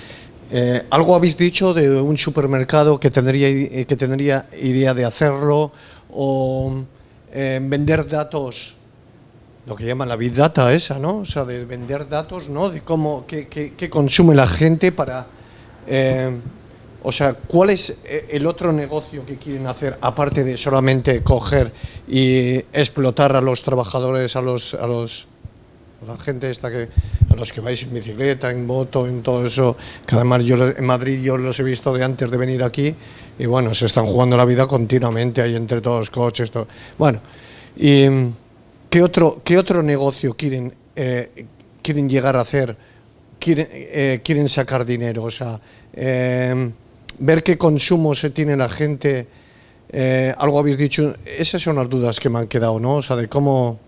algo habéis dicho de un supermercado que tendría idea de hacerlo, o vender datos, lo que llaman la Big Data esa, ¿no? O sea, de vender datos, ¿no? De cómo, qué consume la gente para... o sea, ¿cuál es el otro negocio que quieren hacer, aparte de solamente coger y explotar a los trabajadores, a la gente esta a los que vais en bicicleta, en moto, en todo eso, que además en Madrid yo los he visto de antes de venir aquí, y bueno, se están jugando la vida continuamente ahí entre todos los coches, todo. Bueno, y ¿qué otro negocio quieren llegar a hacer? Quieren sacar dinero, o sea, ver qué consumo se tiene la gente, algo habéis dicho, esas son las dudas que me han quedado, ¿no? O sea, de cómo,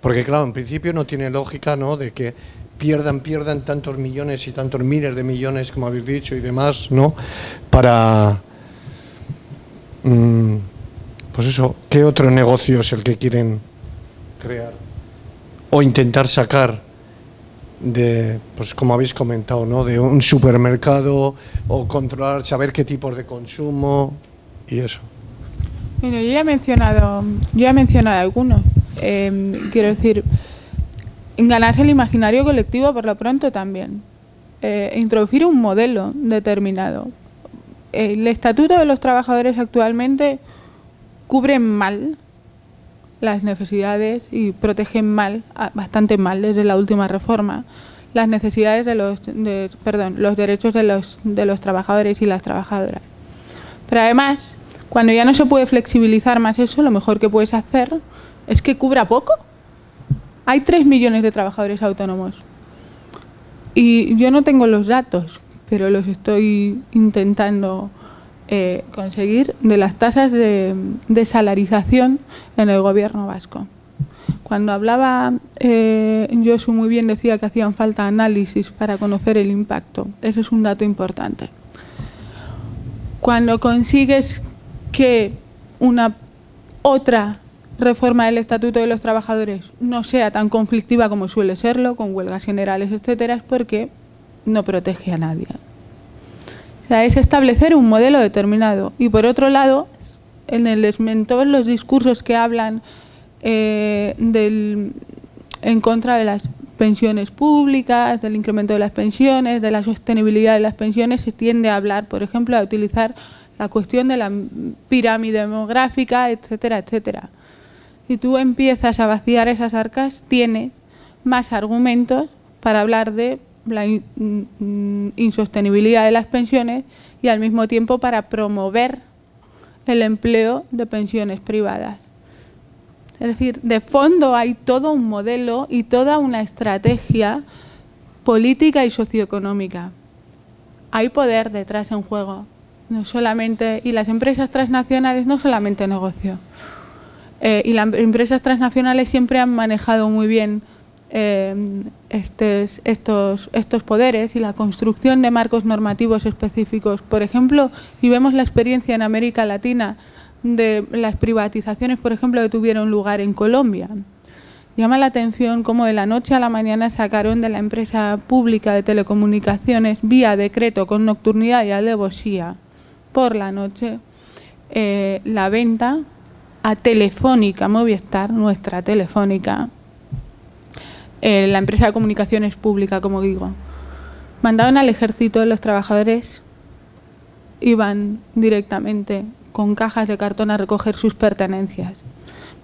porque claro, en principio no tiene lógica, ¿no?, de que pierdan tantos millones y tantos miles de millones, como habéis dicho, y demás, ¿no?, para, pues eso, ¿qué otro negocio es el que quieren crear o intentar sacar de, pues como habéis comentado, ¿no?, de un supermercado, o controlar, saber qué tipos de consumo y eso? Bueno, yo ya he mencionado algunos. Quiero decir, ganarse el imaginario colectivo por lo pronto también. Introducir un modelo determinado. El Estatuto de los Trabajadores actualmente cubre mal las necesidades y protegen mal, bastante mal desde la última reforma, las necesidades los derechos de los trabajadores y las trabajadoras. Pero además, cuando ya no se puede flexibilizar más eso, lo mejor que puedes hacer es que cubra poco. Hay 3 millones de trabajadores autónomos. Y yo no tengo los datos, pero los estoy intentando conseguir, de las tasas de salarización en el gobierno vasco. Cuando hablaba Josu muy bien, decía que hacían falta análisis para conocer el impacto. Ese es un dato importante. Cuando consigues que una otra reforma del Estatuto de los Trabajadores no sea tan conflictiva como suele serlo, con huelgas generales, etcétera, es porque no protege a nadie. O sea, es establecer un modelo determinado. Y por otro lado, en todos los discursos que hablan en contra de las pensiones públicas, del incremento de las pensiones, de la sostenibilidad de las pensiones, se tiende a hablar, por ejemplo, a utilizar la cuestión de la pirámide demográfica, etcétera, etcétera. Si tú empiezas a vaciar esas arcas, tienes más argumentos para hablar de la insostenibilidad de las pensiones y al mismo tiempo para promover el empleo de pensiones privadas. Es decir, de fondo hay todo un modelo y toda una estrategia política y socioeconómica. Hay poder detrás en juego, no solamente, y las empresas transnacionales no solamente negocio. Y las empresas transnacionales siempre han manejado muy bien estos poderes y la construcción de marcos normativos específicos. Por ejemplo, si vemos la experiencia en América Latina de las privatizaciones, por ejemplo, que tuvieron lugar en Colombia, llama la atención cómo de la noche a la mañana sacaron de la empresa pública de telecomunicaciones vía decreto con nocturnidad y alevosía por la noche la venta a Telefónica, Movistar, nuestra Telefónica, la empresa de comunicaciones pública, como digo. Mandaban al ejército, los trabajadores iban directamente con cajas de cartón a recoger sus pertenencias.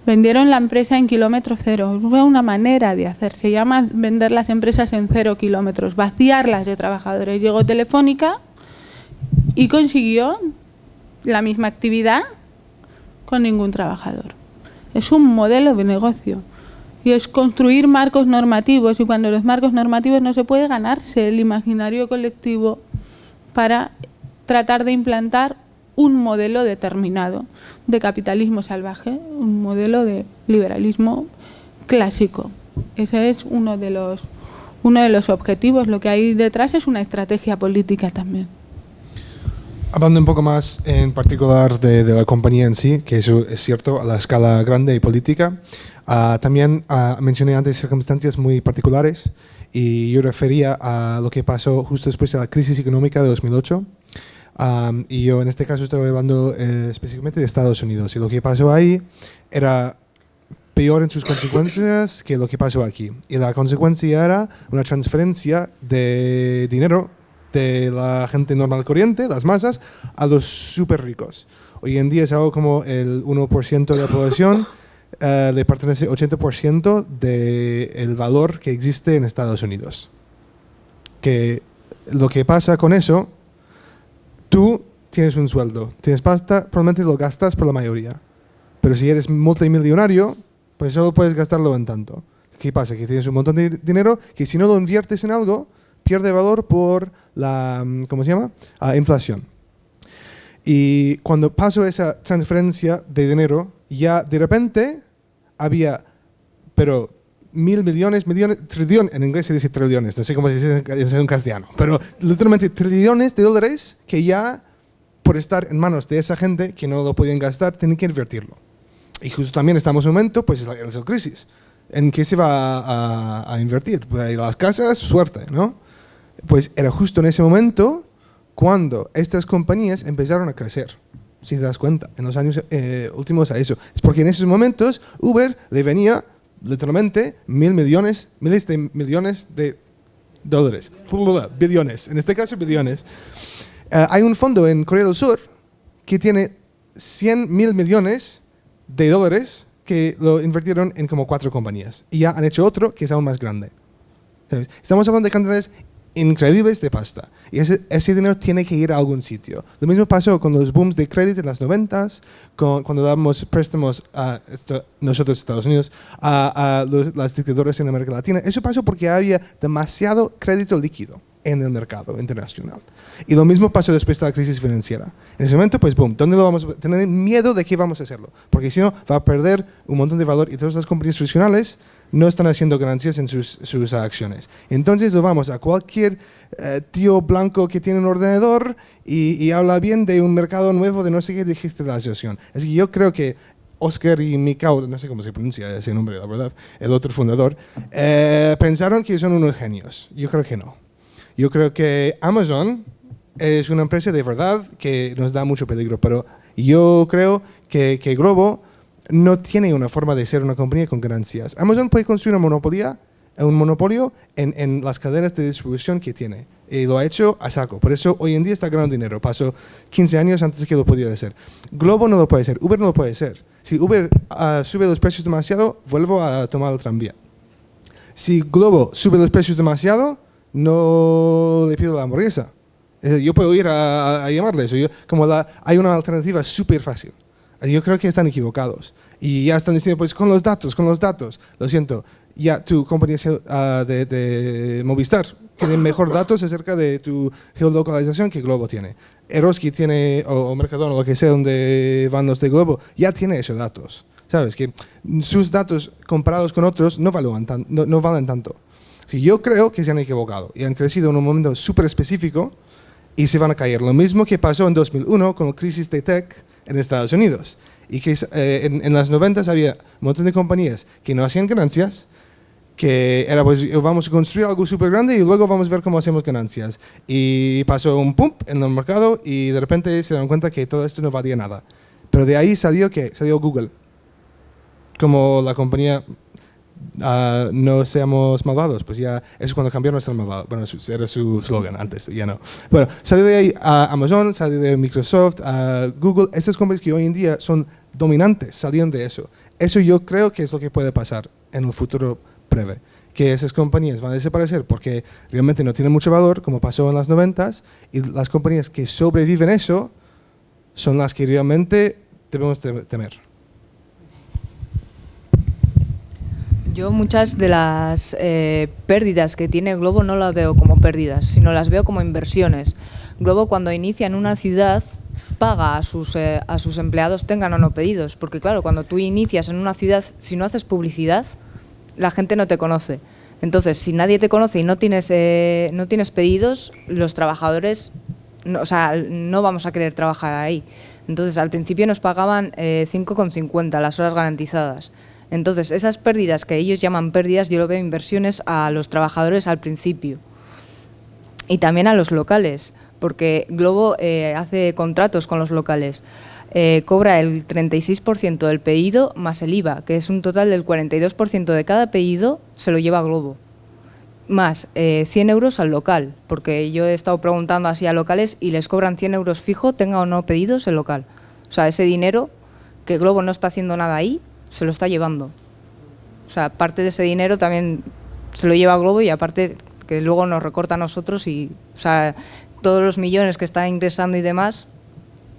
Vendieron la empresa en kilómetro cero. Fue una manera de hacer. Se llama vender las empresas en 0 kilómetros, vaciarlas de trabajadores. Llegó Telefónica y consiguió la misma actividad con ningún trabajador. Es un modelo de negocio y es construir marcos normativos, y cuando los marcos normativos no se puede ganarse el imaginario colectivo para tratar de implantar un modelo determinado de capitalismo salvaje, un modelo de liberalismo clásico. Ese es uno de los objetivos. Lo que hay detrás es una estrategia política también. Hablando un poco más en particular de la compañía en sí, que eso es cierto a la escala grande y política, también mencioné antes circunstancias muy particulares y yo refería a lo que pasó justo después de la crisis económica de 2008. Y yo en este caso estoy hablando específicamente de Estados Unidos, y lo que pasó ahí era peor en sus consecuencias que lo que pasó aquí. Y la consecuencia era una transferencia de dinero de la gente normal corriente, las masas, a los súper ricos. Hoy en día es algo como el 1% de la población le pertenece 80% del valor que existe en Estados Unidos. Que lo que pasa con eso, tú tienes un sueldo, tienes pasta, probablemente lo gastas por la mayoría. Pero si eres multimillonario, pues solo puedes gastarlo en tanto. ¿Qué pasa? Que tienes un montón de dinero que si no lo inviertes en algo, pierde valor por la, ¿cómo se llama? Inflación. Y cuando pasó esa transferencia de dinero, ya de repente había, pero 1.000 millones, trillón, en inglés se dice trillones, no sé cómo se dice en castellano, pero literalmente trillones de dólares que ya, por estar en manos de esa gente que no lo podían gastar, tienen que invertirlo. Y justo también estamos en un momento, pues es la crisis. ¿En qué se va a invertir? Pues las casas, suerte, ¿no? Pues era justo en ese momento cuando estas compañías empezaron a crecer, si te das cuenta, en los años últimos a eso. Es porque en esos momentos Uber le venía literalmente miles de millones de dólares, billones, en este caso billones. Hay un fondo en Corea del Sur que tiene 100.000 millones de dólares que lo invirtieron en como 4 compañías y ya han hecho otro que es aún más grande. ¿Sabes? Estamos hablando de cantidades increíbles de pasta y ese dinero tiene que ir a algún sitio. Lo mismo pasó con los booms de crédito en las 90s, cuando dábamos préstamos a nosotros, Estados Unidos, a las dictaduras en América Latina. Eso pasó porque había demasiado crédito líquido. en el mercado internacional. Y lo mismo pasó después de la crisis financiera. En ese momento, pues, boom, ¿dónde lo vamos a tener miedo de que vamos a hacerlo? Porque si no, va a perder un montón de valor y todas las compañías tradicionales no están haciendo ganancias en sus acciones. Entonces lo vamos a cualquier tío blanco que tiene un ordenador y habla bien de un mercado nuevo de no sé qué digitalización. Así que yo creo que Oscar y Mikao, no sé cómo se pronuncia ese nombre, la verdad, el otro fundador, pensaron que son unos genios. Yo creo que no. Yo creo que Amazon es una empresa de verdad que nos da mucho peligro, pero yo creo que Globo no tiene una forma de ser una compañía con ganancias. Amazon puede construir un monopolio en las cadenas de distribución que tiene. Y lo ha hecho a saco. Por eso hoy en día está ganando dinero. Pasó 15 años antes de que lo pudiera hacer. Globo no lo puede hacer. Uber no lo puede hacer. Si Uber sube los precios demasiado, vuelvo a tomar el tranvía. Si Globo sube los precios demasiado, no le pido la hamburguesa. Yo puedo ir a llamarle eso. Hay una alternativa súper fácil. Yo creo que están equivocados. Y ya están diciendo, pues con los datos. Lo siento, ya tu compañía de Movistar tiene mejor datos acerca de tu geolocalización que Globo tiene. Eroski tiene, o Mercadona, o lo que sea, donde van los de Globo, ya tiene esos datos. ¿Sabes? Que sus datos comparados con otros no valen tanto. Sí, yo creo que se han equivocado y han crecido en un momento súper específico y se van a caer. Lo mismo que pasó en 2001 con la crisis de tech en Estados Unidos. Y que en las 90 había un montón de compañías que no hacían ganancias, que era pues vamos a construir algo súper grande y luego vamos a ver cómo hacemos ganancias. Y pasó un pump en el mercado y de repente se dieron cuenta que todo esto no valía nada. Pero de ahí salió Google. Como la compañía no seamos malvados, pues ya eso es cuando cambiaron a ser malvados. Bueno, era su slogan antes, ya no. Bueno, salió de ahí a Amazon, salió de Microsoft, a Google. Estas compañías que hoy en día son dominantes salieron de eso. Eso yo creo que es lo que puede pasar en un futuro breve. Que esas compañías van a desaparecer porque realmente no tienen mucho valor, como pasó en las 90s, y las compañías que sobreviven eso son las que realmente debemos temer. Yo muchas de las pérdidas que tiene Globo no las veo como pérdidas, sino las veo como inversiones. Globo cuando inicia en una ciudad paga a sus empleados tengan o no pedidos, porque claro, cuando tú inicias en una ciudad, si no haces publicidad, la gente no te conoce. Entonces, si nadie te conoce y no tienes pedidos, los trabajadores no vamos a querer trabajar ahí. Entonces, al principio nos pagaban 5,50 las horas garantizadas. Entonces, esas pérdidas que ellos llaman pérdidas, yo lo veo inversiones a los trabajadores al principio. Y también a los locales, porque Globo hace contratos con los locales. Cobra el 36% del pedido más el IVA, que es un total del 42% de cada pedido se lo lleva Globo. Más 100 euros al local, porque yo he estado preguntando así a locales y les cobran 100 euros fijo, tenga o no pedidos el local. O sea, ese dinero que Globo no está haciendo nada ahí, se lo está llevando. O sea, parte de ese dinero también se lo lleva Globo y aparte que luego nos recorta a nosotros y, o sea, todos los millones que está ingresando y demás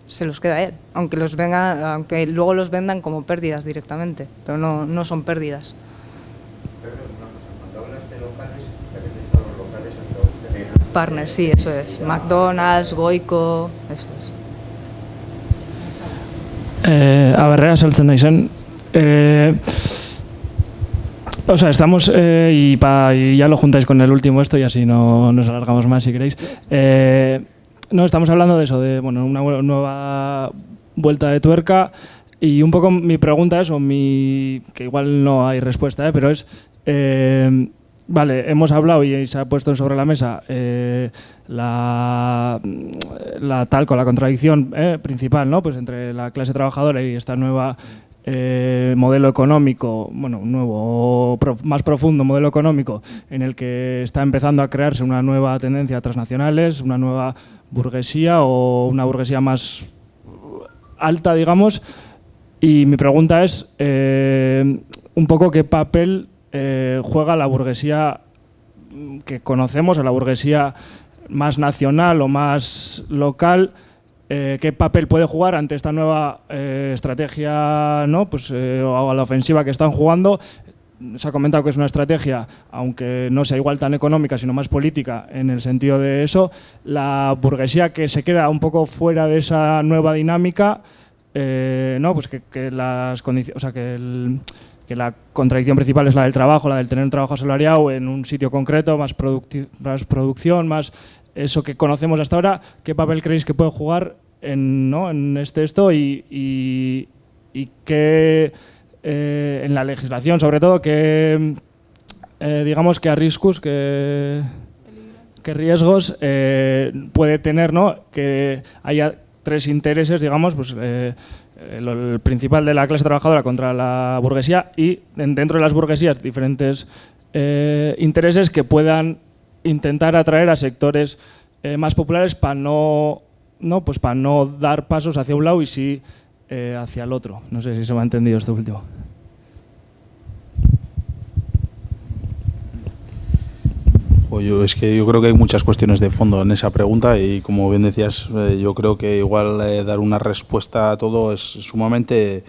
se los queda él, aunque luego los vendan como pérdidas directamente, pero no son pérdidas. Perdón, una cosa, cuando hablas de locales, ¿te refieres a los locales o a los terrenos? Partners, sí, eso es. McDonald's, Goico, eso es. Abarrera saltzen naizen. O sea, estamos, y ya lo juntáis con el último esto y así no nos alargamos más si queréis. No, estamos hablando de eso, de una nueva vuelta de tuerca y un poco mi pregunta es, que igual no hay respuesta, pero es, vale, hemos hablado y se ha puesto sobre la mesa la contradicción principal, ¿no? Pues entre la clase trabajadora y esta nueva modelo económico, un nuevo, más profundo modelo económico en el que está empezando a crearse una nueva tendencia a transnacionales, una nueva burguesía o una burguesía más alta, digamos. Y mi pregunta es un poco qué papel juega la burguesía que conocemos, o la burguesía más nacional o más local. ¿Qué papel puede jugar ante esta nueva estrategia, ¿no? Pues, o a la ofensiva que están jugando se ha comentado que es una estrategia, aunque no sea igual tan económica, sino más política, en el sentido de eso, la burguesía que se queda un poco fuera de esa nueva dinámica, no, pues que las condiciones, o sea, que la contradicción principal es la del trabajo, la del tener un trabajo asalariado en un sitio concreto, más producción, más eso que conocemos hasta ahora. ¿Qué papel creéis que puede jugar en esto y qué en la legislación, sobre todo, que digamos que riscos, que riesgos puede tener, ¿no? Que haya tres intereses, digamos, pues el principal de la clase trabajadora contra la burguesía y dentro de las burguesías diferentes intereses que puedan intentar atraer a sectores más populares para no dar pasos hacia un lado y sí hacia el otro. No sé si se me ha entendido esto último. Es que yo creo que hay muchas cuestiones de fondo en esa pregunta y, como bien decías, yo creo que igual dar una respuesta a todo es sumamente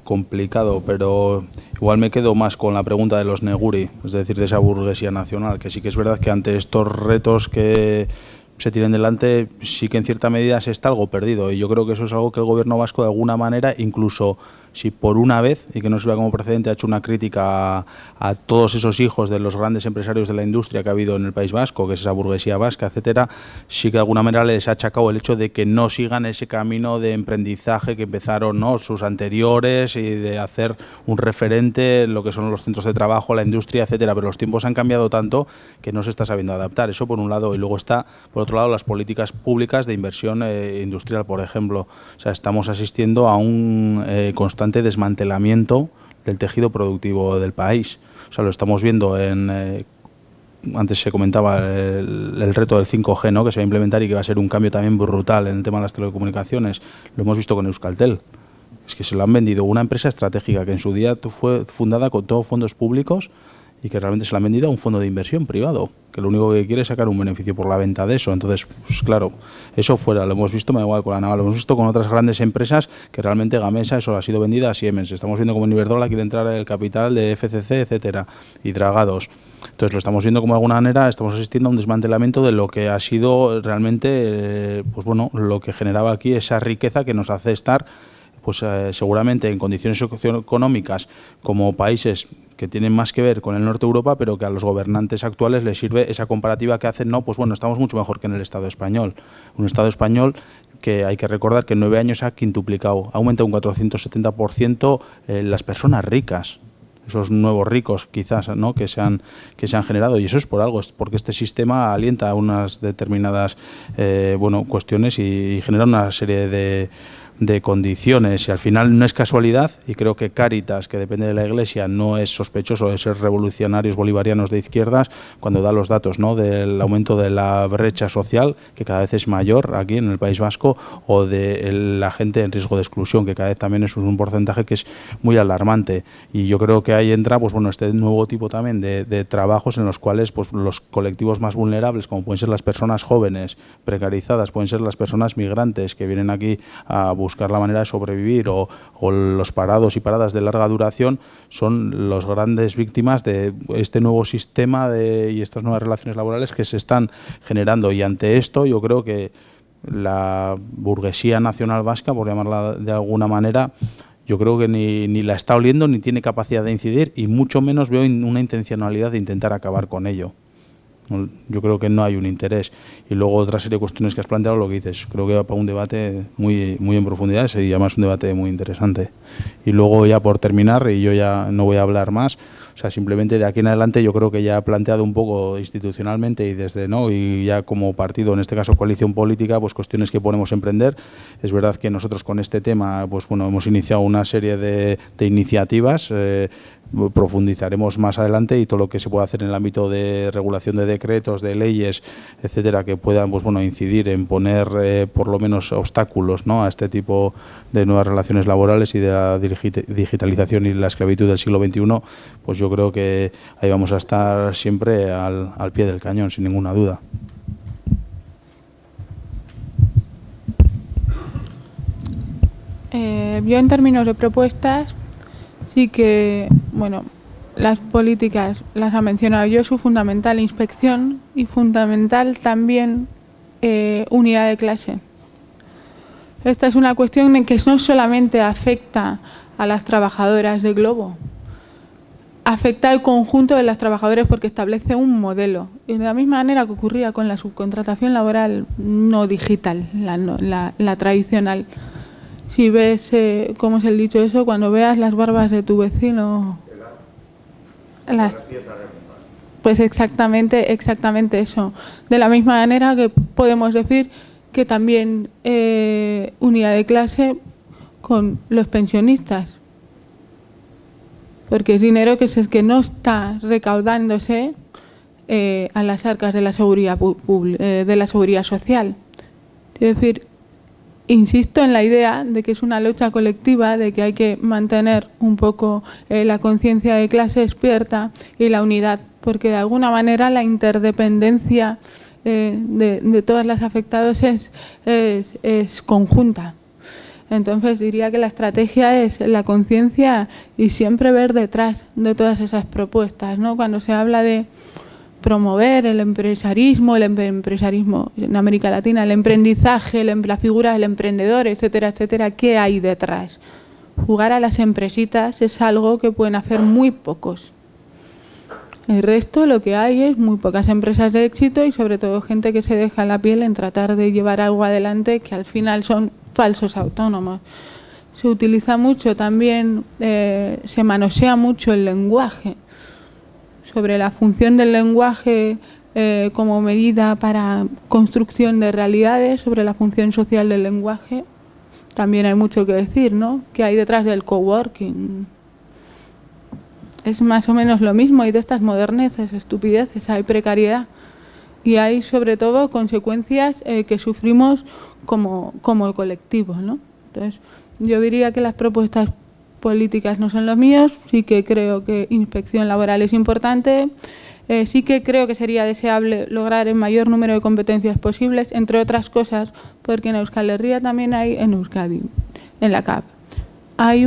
complicado, pero igual me quedo más con la pregunta de los Neguri, es decir, de esa burguesía nacional, que sí que es verdad que ante estos retos que se tienen delante, sí que en cierta medida se está algo perdido, y yo creo que eso es algo que el gobierno vasco de alguna manera, incluso si por una vez, y que no sirva como precedente, ha hecho una crítica a todos esos hijos de los grandes empresarios de la industria que ha habido en el País Vasco, que es esa burguesía vasca, etcétera, sí que de alguna manera les ha achacado el hecho de que no sigan ese camino de emprendizaje que empezaron, ¿no?, sus anteriores, y de hacer un referente en lo que son los centros de trabajo, la industria, etcétera. Pero los tiempos han cambiado tanto que no se está sabiendo adaptar. Eso por un lado, y luego está, por otro lado, las políticas públicas de inversión industrial, por ejemplo. O sea, estamos asistiendo a un constante desmantelamiento del tejido productivo del país. O sea, lo estamos viendo antes se comentaba el reto del 5G, ¿no?, que se va a implementar y que va a ser un cambio también brutal en el tema de las telecomunicaciones. Lo hemos visto con Euskaltel. Es que se lo han vendido una empresa estratégica que en su día fue fundada con todos fondos públicos y que realmente se la han vendido a un fondo de inversión privado, que lo único que quiere es sacar un beneficio por la venta de eso. Entonces, pues claro, eso fuera, lo hemos visto, me da igual con la naval, lo hemos visto con otras grandes empresas que realmente Gamesa, eso ha sido vendida a Siemens. Estamos viendo como en Iberdrola quiere entrar el capital de FCC, etcétera, y Dragados. Entonces, lo estamos viendo como de alguna manera, estamos asistiendo a un desmantelamiento de lo que ha sido realmente, pues bueno, lo que generaba aquí esa riqueza que nos hace estar, pues seguramente en condiciones socioeconómicas como países que tienen más que ver con el norte de Europa, pero que a los gobernantes actuales les sirve esa comparativa que hacen, no, pues bueno, estamos mucho mejor que en el Estado español. Un Estado español que hay que recordar que en 9 años ha quintuplicado, ha aumentado un 470% las personas ricas, esos nuevos ricos quizás, ¿no?, que se han generado, y eso es por algo, es porque este sistema alienta unas determinadas cuestiones y genera una serie de condiciones, y al final no es casualidad, y creo que Cáritas, que depende de la Iglesia, no es sospechoso de ser revolucionarios bolivarianos de izquierdas cuando da los datos, ¿no?, del aumento de la brecha social, que cada vez es mayor aquí en el País Vasco, o de la gente en riesgo de exclusión, que cada vez también es un porcentaje que es muy alarmante. Y yo creo que ahí entra, pues bueno, este nuevo tipo también de trabajos en los cuales, pues, los colectivos más vulnerables, como pueden ser las personas jóvenes precarizadas, pueden ser las personas migrantes que vienen aquí a buscar la manera de sobrevivir, o los parados y paradas de larga duración, son los grandes víctimas de este nuevo sistema y estas nuevas relaciones laborales que se están generando. Y ante esto yo creo que la burguesía nacional vasca, por llamarla de alguna manera, yo creo que ni la está oliendo ni tiene capacidad de incidir, y mucho menos veo una intencionalidad de intentar acabar con ello. Yo creo que no hay un interés. Y luego otra serie de cuestiones que has planteado, lo que dices, creo que va para un debate muy en profundidad, y además un debate muy interesante. Y luego, ya por terminar, y yo ya no voy a hablar más, o sea, simplemente de aquí en adelante yo creo que ya he planteado un poco institucionalmente y ya como partido, en este caso coalición política, pues cuestiones que podemos emprender. Es verdad que nosotros con este tema, pues bueno, hemos iniciado una serie de iniciativas, profundizaremos más adelante, y todo lo que se pueda hacer en el ámbito de regulación de decretos, de leyes, etcétera, que puedan, pues bueno, incidir en poner por lo menos obstáculos, ¿no?, a este tipo de nuevas relaciones laborales y de la digitalización y la esclavitud del siglo XXI, pues yo creo que ahí vamos a estar siempre al pie del cañón, sin ninguna duda. Yo, en términos de propuestas, sí que, bueno, las políticas las ha mencionado yo, su fundamental inspección y fundamental también unidad de clase. Esta es una cuestión en que no solamente afecta a las trabajadoras de Glovo, afecta al conjunto de las trabajadoras porque establece un modelo. Y de la misma manera que ocurría con la subcontratación laboral no digital, la tradicional. Si ves, ¿cómo es el dicho eso? Cuando veas las barbas de tu vecino... Pues exactamente eso. De la misma manera que podemos decir que también unidad de clase con los pensionistas. Porque es dinero que no está recaudándose a las arcas de la seguridad social. Es decir, insisto en la idea de que es una lucha colectiva, de que hay que mantener un poco la conciencia de clase despierta y la unidad, porque de alguna manera la interdependencia de todas las afectadas es conjunta. Entonces diría que la estrategia es la conciencia y siempre ver detrás de todas esas propuestas, ¿no? Cuando se habla de promover el empresarismo en América Latina, el emprendizaje, la figura del emprendedor, etcétera, etcétera, ¿qué hay detrás? Jugar a las empresitas es algo que pueden hacer muy pocos. El resto lo que hay es muy pocas empresas de éxito y sobre todo gente que se deja la piel en tratar de llevar algo adelante que al final son falsos autónomos. Se utiliza mucho también, se manosea mucho el lenguaje, sobre la función del lenguaje como medida para construcción de realidades, sobre la función social del lenguaje. También hay mucho que decir, ¿no? ¿Qué hay detrás del coworking? Es más o menos lo mismo, y de estas moderneces, estupideces, hay precariedad y hay sobre todo consecuencias que sufrimos como colectivo, ¿no? Entonces, yo diría que las propuestas políticas no son los míos, sí que creo que inspección laboral es importante, sí que creo que sería deseable lograr el mayor número de competencias posibles, entre otras cosas, porque en Euskal Herria también hay, en Euskadi, en la CAP, hay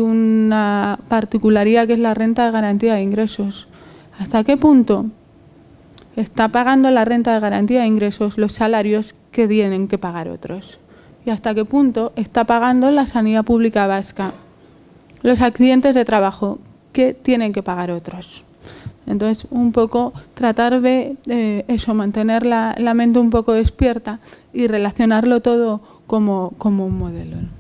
una particularidad que es la renta de garantía de ingresos. ¿Hasta qué punto está pagando la renta de garantía de ingresos los salarios que tienen que pagar otros? ¿Y hasta qué punto está pagando la sanidad pública vasca los accidentes de trabajo que tienen que pagar otros? Entonces, un poco tratar de eso, mantener la mente un poco despierta y relacionarlo todo como un modelo, ¿no?